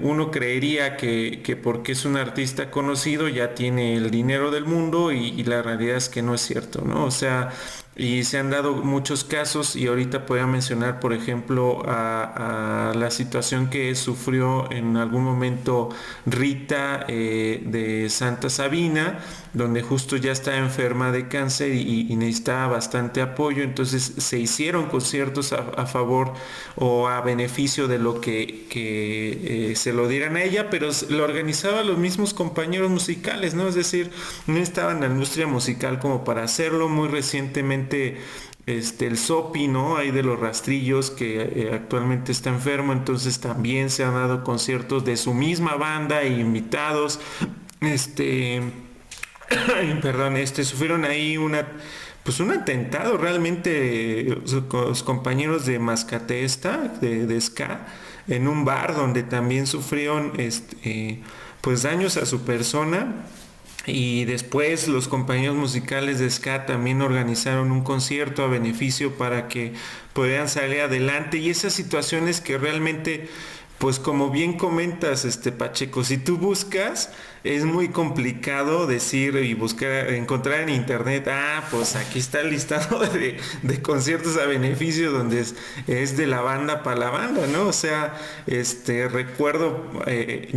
uno creería que porque es un artista conocido ya tiene el dinero del mundo, y la realidad es que no es cierto, ¿no? O sea, y se han dado muchos casos, y ahorita podría mencionar, por ejemplo, a la situación que sufrió en algún momento Rita de Santa Sabina, donde justo ya estaba enferma de cáncer y necesitaba bastante apoyo. Entonces se hicieron conciertos a favor o a beneficio de lo que se lo dieran a ella, pero lo organizaban los mismos compañeros musicales, ¿no? Es decir, no estaban en la industria musical como para hacerlo. Muy recientemente el Sopi, ¿no? Hay de los Rastrillos que actualmente está enfermo, entonces también se han dado conciertos de su misma banda e invitados. Perdón, sufrieron ahí pues un atentado realmente, los compañeros de Mascatesta, de Ska, en un bar donde también sufrieron pues daños a su persona. Y después los compañeros musicales de Ska también organizaron un concierto a beneficio para que pudieran salir adelante. Y esas situaciones que realmente, pues como bien comentas, Pacheco, si tú buscas, es muy complicado decir y buscar, encontrar en internet, pues aquí está el listado de conciertos a beneficio donde es de la banda para la banda, ¿no? O sea, recuerdo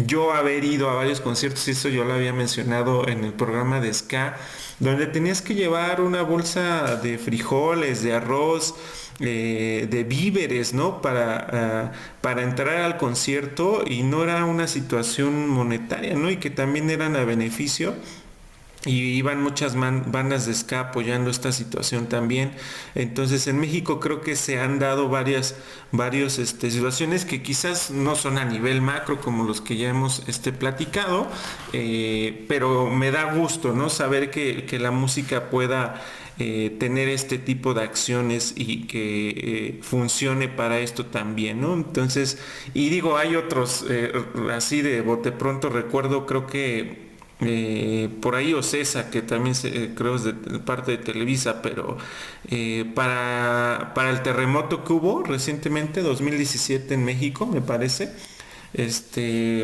yo haber ido a varios conciertos, y eso yo lo había mencionado en el programa de Ska, donde tenías que llevar una bolsa de frijoles, de arroz, de víveres, ¿no? Para entrar al concierto, y no era una situación monetaria, ¿no? Y que también eran a beneficio. Y iban muchas bandas de ska apoyando esta situación también. Entonces en México creo que se han dado varias situaciones que quizás no son a nivel macro como los que ya hemos platicado, pero me da gusto, ¿no? Saber que la música pueda tener este tipo de acciones y que funcione para esto también, ¿no? Entonces, y digo, hay otros, así de bote pronto recuerdo, creo que por ahí Ocesa, que también creo es de parte de Televisa, pero para el terremoto que hubo recientemente, 2017 en México, me parece,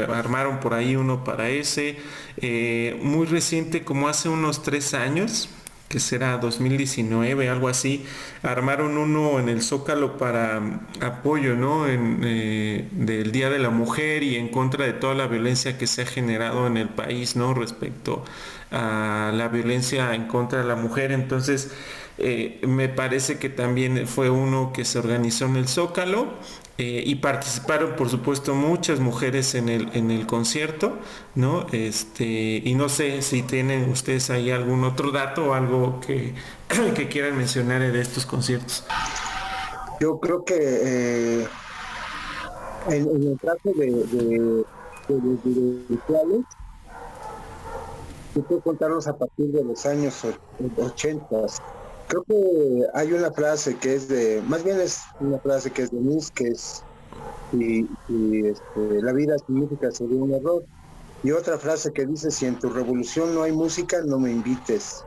armaron por ahí uno para ese, muy reciente, como hace unos 3 años, que será 2019, algo así, armaron uno en el Zócalo para apoyo, ¿no? Del Día de la Mujer y en contra de toda la violencia que se ha generado en el país, ¿no? Respecto a la violencia en contra de la mujer. Entonces, me parece que también fue uno que se organizó en el Zócalo, y participaron por supuesto muchas mujeres en el concierto, ¿no? Y no sé si tienen ustedes ahí algún otro dato o algo que quieran mencionar de estos conciertos.
Yo creo que en el caso de los virtuales, yo puedo contarlos a partir de los años 80. Creo que hay una frase que más bien es una frase que es de Nietzsche, que es, la vida sin música sería un error. Y otra frase que dice, si en tu revolución no hay música, no me invites.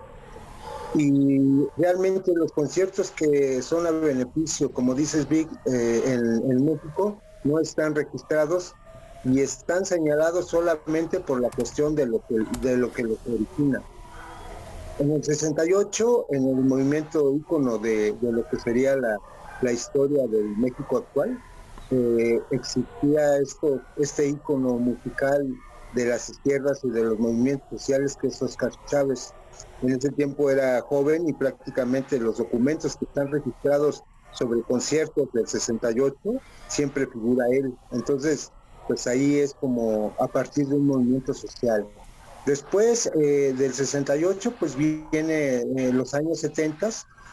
Y realmente los conciertos que son a beneficio, como dices Vic, en México, no están registrados y están señalados solamente por la cuestión de lo que los origina. En el 68, en el movimiento ícono de lo que sería la historia del México actual, existía este ícono musical de las izquierdas y de los movimientos sociales, que es Oscar Chávez. En ese tiempo era joven y prácticamente los documentos que están registrados sobre conciertos del 68 siempre figura él. Entonces, pues ahí es como a partir de un movimiento social. Después del 68, pues viene los años 70,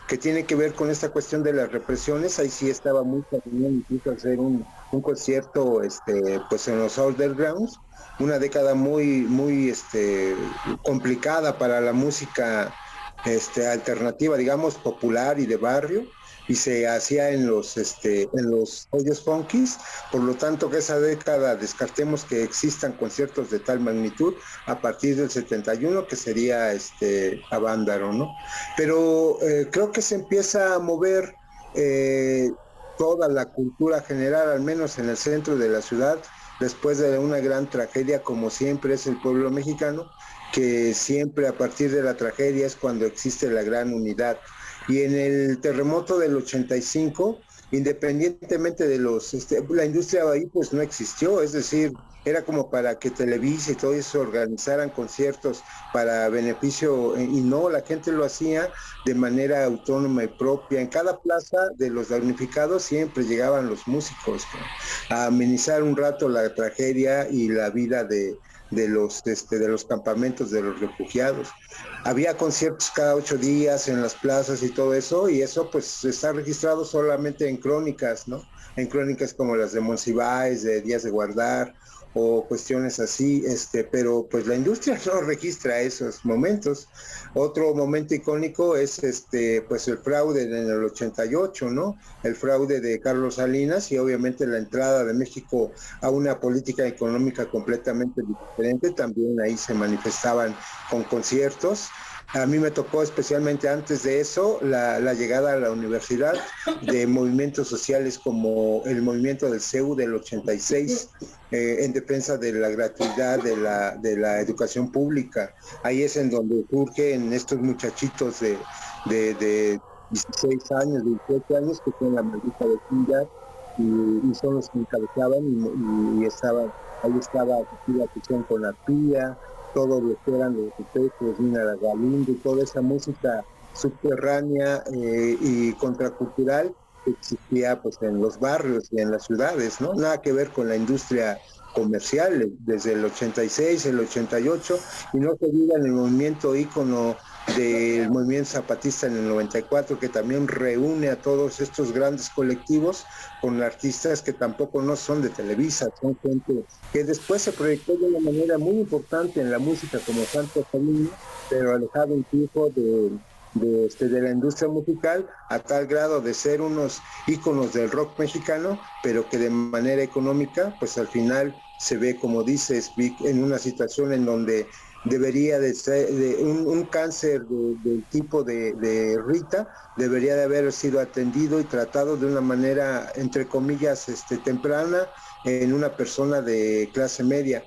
que tiene que ver con esta cuestión de las represiones. Ahí sí estaba muy cañón incluso hacer un concierto pues en los undergrounds, una década muy complicada para la música alternativa, digamos, popular y de barrio, y se hacía en los hoyos funkis. Por lo tanto, que esa década descartemos que existan conciertos de tal magnitud a partir del 71, que sería Avándaro, ¿no? Pero creo que se empieza a mover toda la cultura general, al menos en el centro de la ciudad, después de una gran tragedia, como siempre es el pueblo mexicano, que siempre a partir de la tragedia es cuando existe la gran unidad. Y en el terremoto del 85, independientemente de la industria ahí pues no existió, es decir, era como para que Televisa y todo eso organizaran conciertos para beneficio, y no, la gente lo hacía de manera autónoma y propia. En cada plaza de los damnificados siempre llegaban los músicos a amenizar un rato la tragedia y la vida de los campamentos de los refugiados. Había conciertos cada 8 días en las plazas y todo eso, y eso pues está registrado solamente en crónicas, ¿no? En crónicas como las de Monsiváis, de Días de Guardar, o cuestiones así, pero pues la industria no registra esos momentos. Otro momento icónico es pues el fraude en el 88, ¿no? El fraude de Carlos Salinas y obviamente la entrada de México a una política económica completamente diferente. También ahí se manifestaban con conciertos. A mí me tocó especialmente antes de eso la llegada a la universidad de movimientos sociales como el movimiento del CEU del 86, en defensa de la gratuidad de la educación pública. Ahí es en donde surgen estos muchachitos de 16 años, 18 años, que tienen la maldita vecindad, y son los que encabezaban, y ahí estaba la fusión con la tía, todo lo que eran los Pecos, Nina Galindo, y toda esa música subterránea y contracultural que existía pues en los barrios y en las ciudades, ¿no? Nada que ver con la industria comercial desde el 86, el 88, y no se diga en el movimiento ícono del movimiento zapatista en el 94, que también reúne a todos estos grandes colectivos con artistas que tampoco no son de Televisa, son gente que después se proyectó de una manera muy importante en la música, como Santo Sabino, pero alejado incluso de la industria musical, a tal grado de ser unos íconos del rock mexicano, pero que de manera económica, pues al final se ve, como dices, Vic, en una situación en donde debería de ser un cáncer del tipo de Rita, debería de haber sido atendido y tratado de una manera, entre comillas, temprana, en una persona de clase media.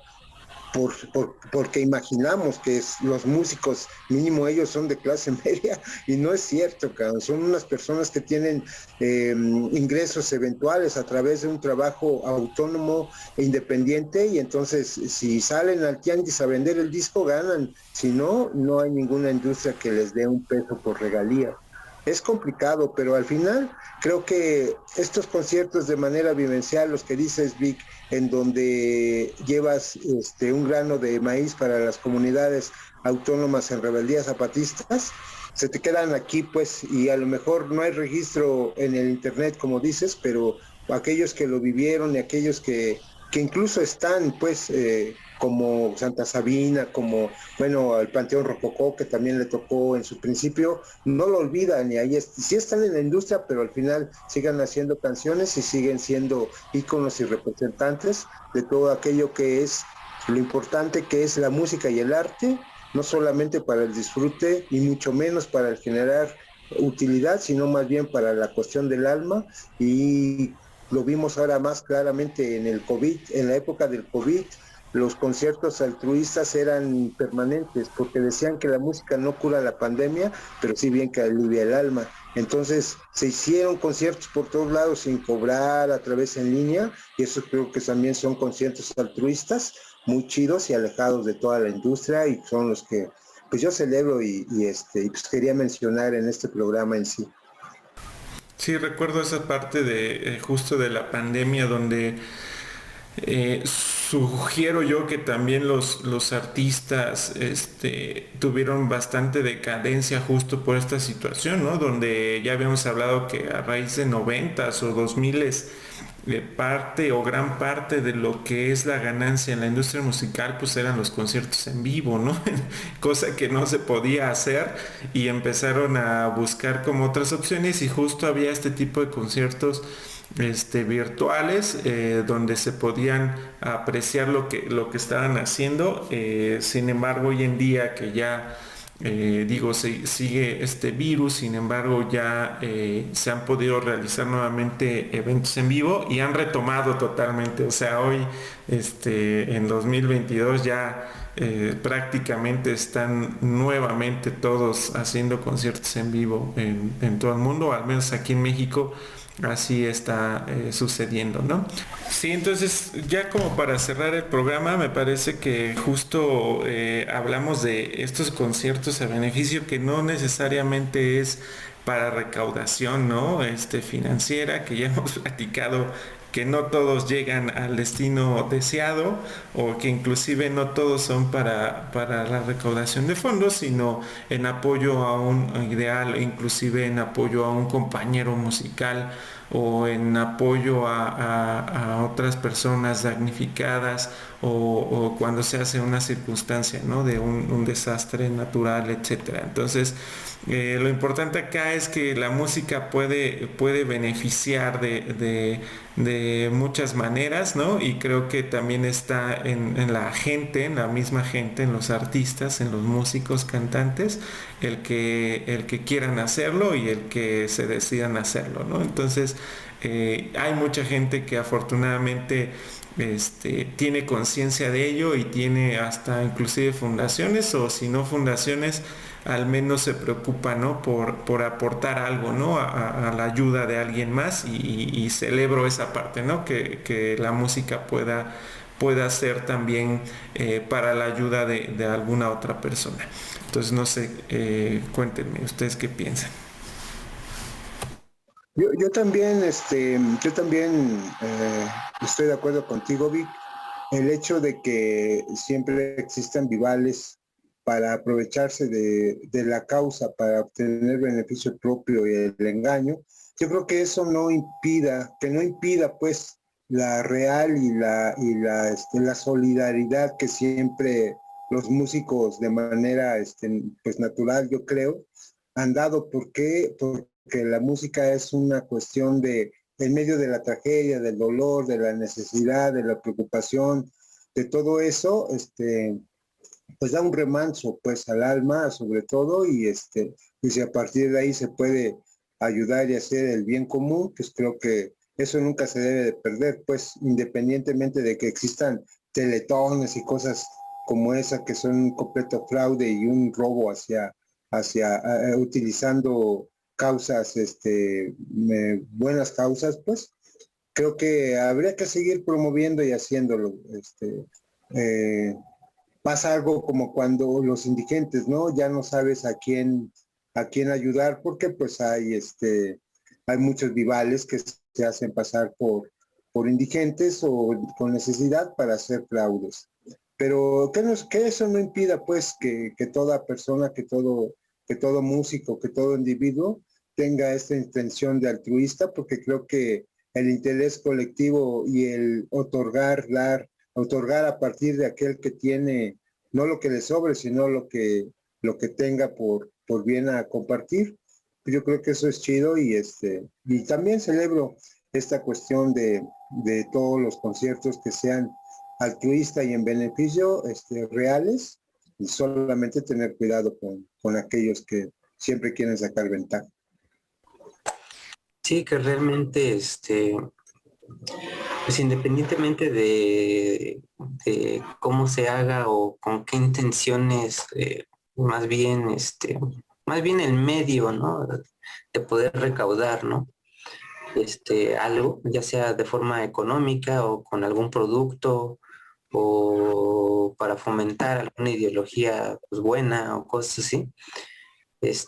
Porque imaginamos que los músicos, mínimo ellos son de clase media, y no es cierto, cabrón. Son unas personas que tienen ingresos eventuales a través de un trabajo autónomo e independiente, y entonces si salen al tianguis a vender el disco ganan, si no, no hay ninguna industria que les dé un peso por regalía. Es complicado, pero al final creo que estos conciertos de manera vivencial, los que dices, Vic, en donde llevas un grano de maíz para las comunidades autónomas en rebeldías zapatistas, se te quedan aquí, pues, y a lo mejor no hay registro en el internet, como dices, pero aquellos que lo vivieron y aquellos que incluso están, pues, como Santa Sabina, como, bueno, el Panteón Rococó, que también le tocó en su principio, no lo olvidan, y ahí sí están en la industria, pero al final siguen haciendo canciones y siguen siendo íconos y representantes de todo aquello que es lo importante, que es la música y el arte, no solamente para el disfrute y mucho menos para el generar utilidad, sino más bien para la cuestión del alma. Y lo vimos ahora más claramente en el COVID, en la época del COVID, los conciertos altruistas eran permanentes, porque decían que la música no cura la pandemia, pero sí bien que alivia el alma. Entonces se hicieron conciertos por todos lados sin cobrar, a través en línea, y eso creo que también son conciertos altruistas, muy chidos y alejados de toda la industria, y son los que pues yo celebro y pues quería mencionar en este programa en sí.
Sí, recuerdo esa parte de justo de la pandemia donde sugiero yo que también los artistas tuvieron bastante decadencia justo por esta situación, ¿no? Donde ya habíamos hablado que a raíz de noventas o 2000 parte o gran parte de lo que es la ganancia en la industria musical pues eran los conciertos en vivo, ¿no? Cosa que no se podía hacer y empezaron a buscar como otras opciones y justo había este tipo de conciertos virtuales donde se podían apreciar lo que estaban haciendo. Sin embargo, hoy en día que ya sigue este virus, sin embargo ya se han podido realizar nuevamente eventos en vivo y han retomado totalmente. O sea, hoy en 2022 ya prácticamente están nuevamente todos haciendo conciertos en vivo en todo el mundo, al menos aquí en México así está sucediendo, ¿no? Sí, entonces ya como para cerrar el programa, me parece que justo hablamos de estos conciertos a beneficio que no necesariamente es para recaudación, ¿no? Financiera, que ya hemos platicado que no todos llegan al destino deseado o que inclusive no todos son para la recaudación de fondos, sino en apoyo a un ideal, inclusive en apoyo a un compañero musical o en apoyo a otras personas damnificadas o cuando se hace una circunstancia, ¿no? De un desastre natural, etcétera. Entonces, lo importante acá es que la música puede beneficiar de muchas maneras, ¿no? Y creo que también está en la gente, en la misma gente, en los artistas, en los músicos, cantantes, el que quieran hacerlo y el que se decidan hacerlo, ¿no? Entonces, hay mucha gente que afortunadamente tiene conciencia de ello y tiene hasta inclusive fundaciones o si no fundaciones, al menos se preocupa, ¿no? por aportar algo, ¿no? A la ayuda de alguien más y celebro esa parte, ¿no? Que la música pueda ser también para la ayuda de alguna otra persona. Entonces, no sé, cuéntenme, ¿ustedes qué piensan?
Yo también estoy de acuerdo contigo, Vic. El hecho de que siempre existan vivales para aprovecharse de la causa, para obtener beneficio propio y el engaño, yo creo que eso no impida pues la real y la solidaridad que siempre los músicos de manera pues natural, yo creo, han dado. ¿Por qué? Porque la música es una cuestión de, en medio de la tragedia, del dolor, de la necesidad, de la preocupación, de todo eso, pues da un remanso pues al alma sobre todo y si a partir de ahí se puede ayudar y hacer el bien común, pues creo que eso nunca se debe de perder, pues independientemente de que existan teletones y cosas como esa que son un completo fraude y un robo hacia utilizando causas, buenas causas, pues creo que habría que seguir promoviendo y haciéndolo. Eh, Pasa algo como cuando los indigentes, ¿no? Ya no sabes a quién ayudar porque pues hay muchos vivales que se hacen pasar por indigentes o con necesidad para hacer fraudes. Pero que eso no impida pues que toda persona, que todo músico, que todo individuo tenga esta intención de altruista, porque creo que el interés colectivo y el otorgar a partir de aquel que tiene, no lo que le sobre, sino lo que tenga por bien a compartir. Yo creo que eso es chido y también celebro esta cuestión de todos los conciertos que sean altruista y en beneficio reales, y solamente tener cuidado con aquellos que siempre quieren sacar ventaja.
Sí, que realmente Pues independientemente de cómo se haga o con qué intenciones, más bien, más bien el medio, ¿no? De poder recaudar, ¿no? Algo, ya sea de forma económica o con algún producto o para fomentar alguna ideología pues, buena o cosas así. Pues,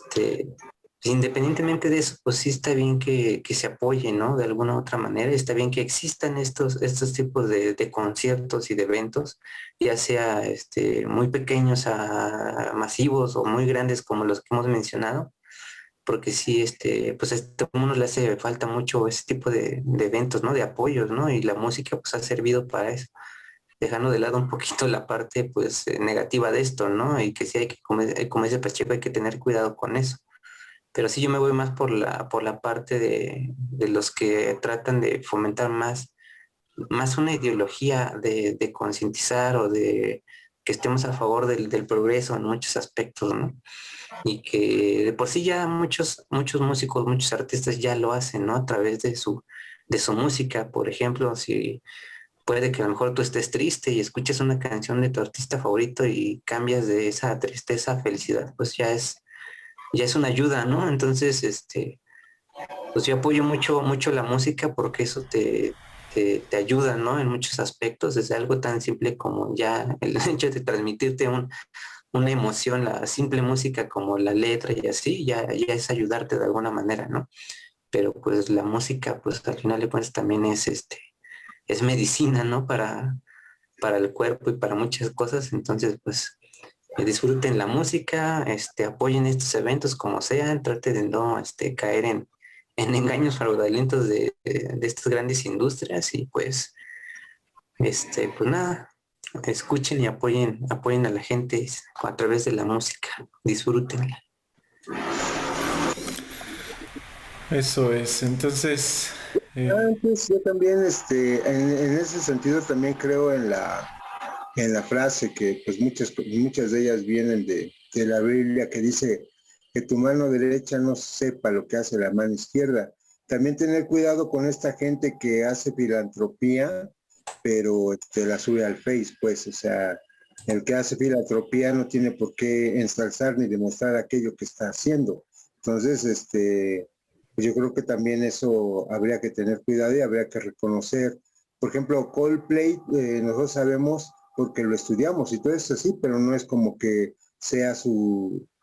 independientemente de eso, pues sí está bien que se apoye, ¿no? De alguna u otra manera, está bien que existan estos tipos de conciertos y de eventos, ya sea muy pequeños a masivos o muy grandes como los que hemos mencionado, porque sí, pues a este mundo le hace falta mucho ese tipo de eventos, ¿no? De apoyos, ¿no? Y la música pues ha servido para eso, dejando de lado un poquito la parte pues negativa de esto, ¿no? Y que sí hay que, como dice Pacheco, hay que tener cuidado con eso. Pero sí yo me voy más por la parte de los que tratan de fomentar más una ideología de concientizar o de que estemos a favor del progreso en muchos aspectos, ¿no? Y que de por sí ya muchos músicos, muchos artistas ya lo hacen, ¿no? A través de su música, por ejemplo, si puede que a lo mejor tú estés triste y escuches una canción de tu artista favorito y cambias de esa tristeza a felicidad, pues ya es una ayuda, ¿no? Entonces, pues yo apoyo mucho la música porque eso te ayuda, ¿no? En muchos aspectos, desde algo tan simple como ya el hecho de transmitirte una emoción, la simple música como la letra y así, ya es ayudarte de alguna manera, ¿no? Pero pues la música, pues al final de cuentas también es medicina, ¿no? Para el cuerpo y para muchas cosas, entonces pues disfruten la música, apoyen estos eventos como sean, trate de no caer en engaños fraudulentos de estas grandes industrias y pues nada, escuchen y apoyen a la gente a través de la música, disfrútenla.
Eso es, entonces,
Antes yo también, en ese sentido también creo en la frase que pues muchas de ellas vienen de la Biblia que dice que tu mano derecha no sepa lo que hace la mano izquierda. También tener cuidado con esta gente que hace filantropía, pero la sube al Face, pues, o sea, el que hace filantropía no tiene por qué ensalzar ni demostrar aquello que está haciendo. Entonces, pues yo creo que también eso habría que tener cuidado y habría que reconocer. Por ejemplo, Coldplay, nosotros sabemos porque lo estudiamos y todo eso así, pero no es como que sea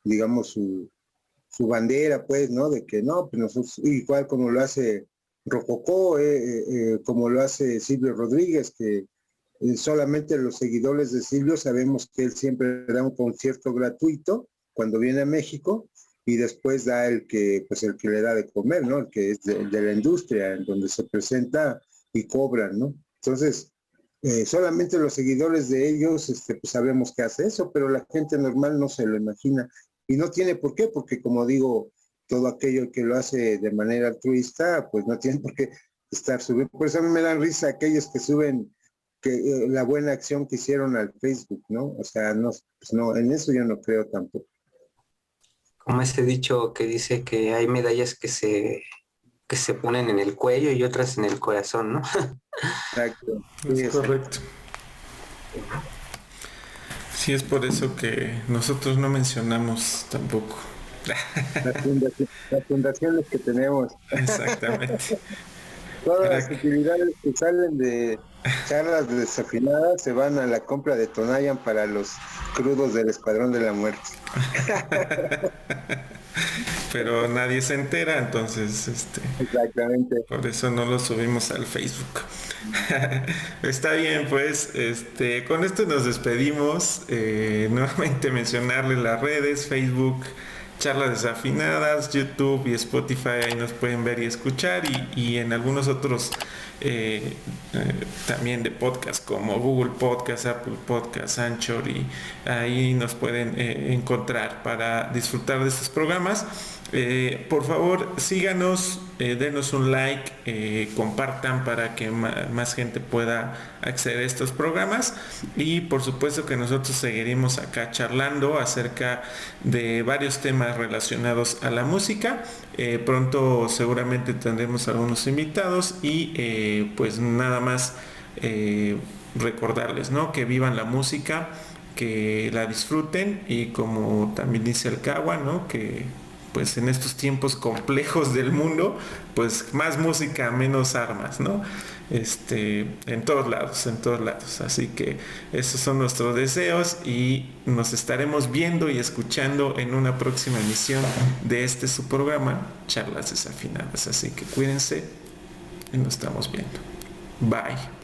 digamos, su bandera, pues, ¿no? De que no, pues nosotros, igual como lo hace Rococó, como lo hace Silvio Rodríguez, que solamente los seguidores de Silvio sabemos que él siempre da un concierto gratuito cuando viene a México y después da pues el que le da de comer, ¿no? El que es de la industria, en donde se presenta y cobran, ¿no? Entonces, solamente los seguidores de ellos, pues sabemos que hace eso, pero la gente normal no se lo imagina. Y no tiene por qué, porque como digo, todo aquello que lo hace de manera altruista, pues no tiene por qué estar subiendo. Por eso a mí me dan risa aquellos que suben la buena acción que hicieron al Facebook, ¿no? O sea, no, pues no, en eso yo no creo tampoco.
Como ese dicho que dice que hay medallas que se ponen en el cuello y otras en el corazón, ¿no?
Exacto.
es
Sí,
correcto. Sí, es por eso que nosotros no mencionamos tampoco.
las fundaciones que tenemos.
Exactamente.
Todas las utilidades que salen de charlas desafinadas se van a la compra de Tonayan para los crudos del Escuadrón de la Muerte.
Pero nadie se entera, entonces,
Exactamente.
por eso no lo subimos al Facebook. Está bien, pues, con esto nos despedimos. Nuevamente mencionarle las redes, Facebook, Charlas Desafinadas, YouTube y Spotify, ahí nos pueden ver y escuchar, y en algunos otros también de podcast como Google Podcast, Apple Podcast, Anchor, y ahí nos pueden encontrar para disfrutar de estos programas. Por favor, síganos denos un like, compartan para que más gente pueda acceder a estos programas, y por supuesto que nosotros seguiremos acá charlando acerca de varios temas relacionados a la música. Pronto seguramente tendremos algunos invitados y pues nada más recordarles, ¿no?, que vivan la música, que la disfruten, y como también dice el Cagua, ¿no?, que pues en estos tiempos complejos del mundo, pues más música, menos armas, ¿no? En todos lados, en todos lados. Así que esos son nuestros deseos y nos estaremos viendo y escuchando en una próxima emisión de su programa, Charlas Desafinadas. Así que cuídense y nos estamos viendo. Bye.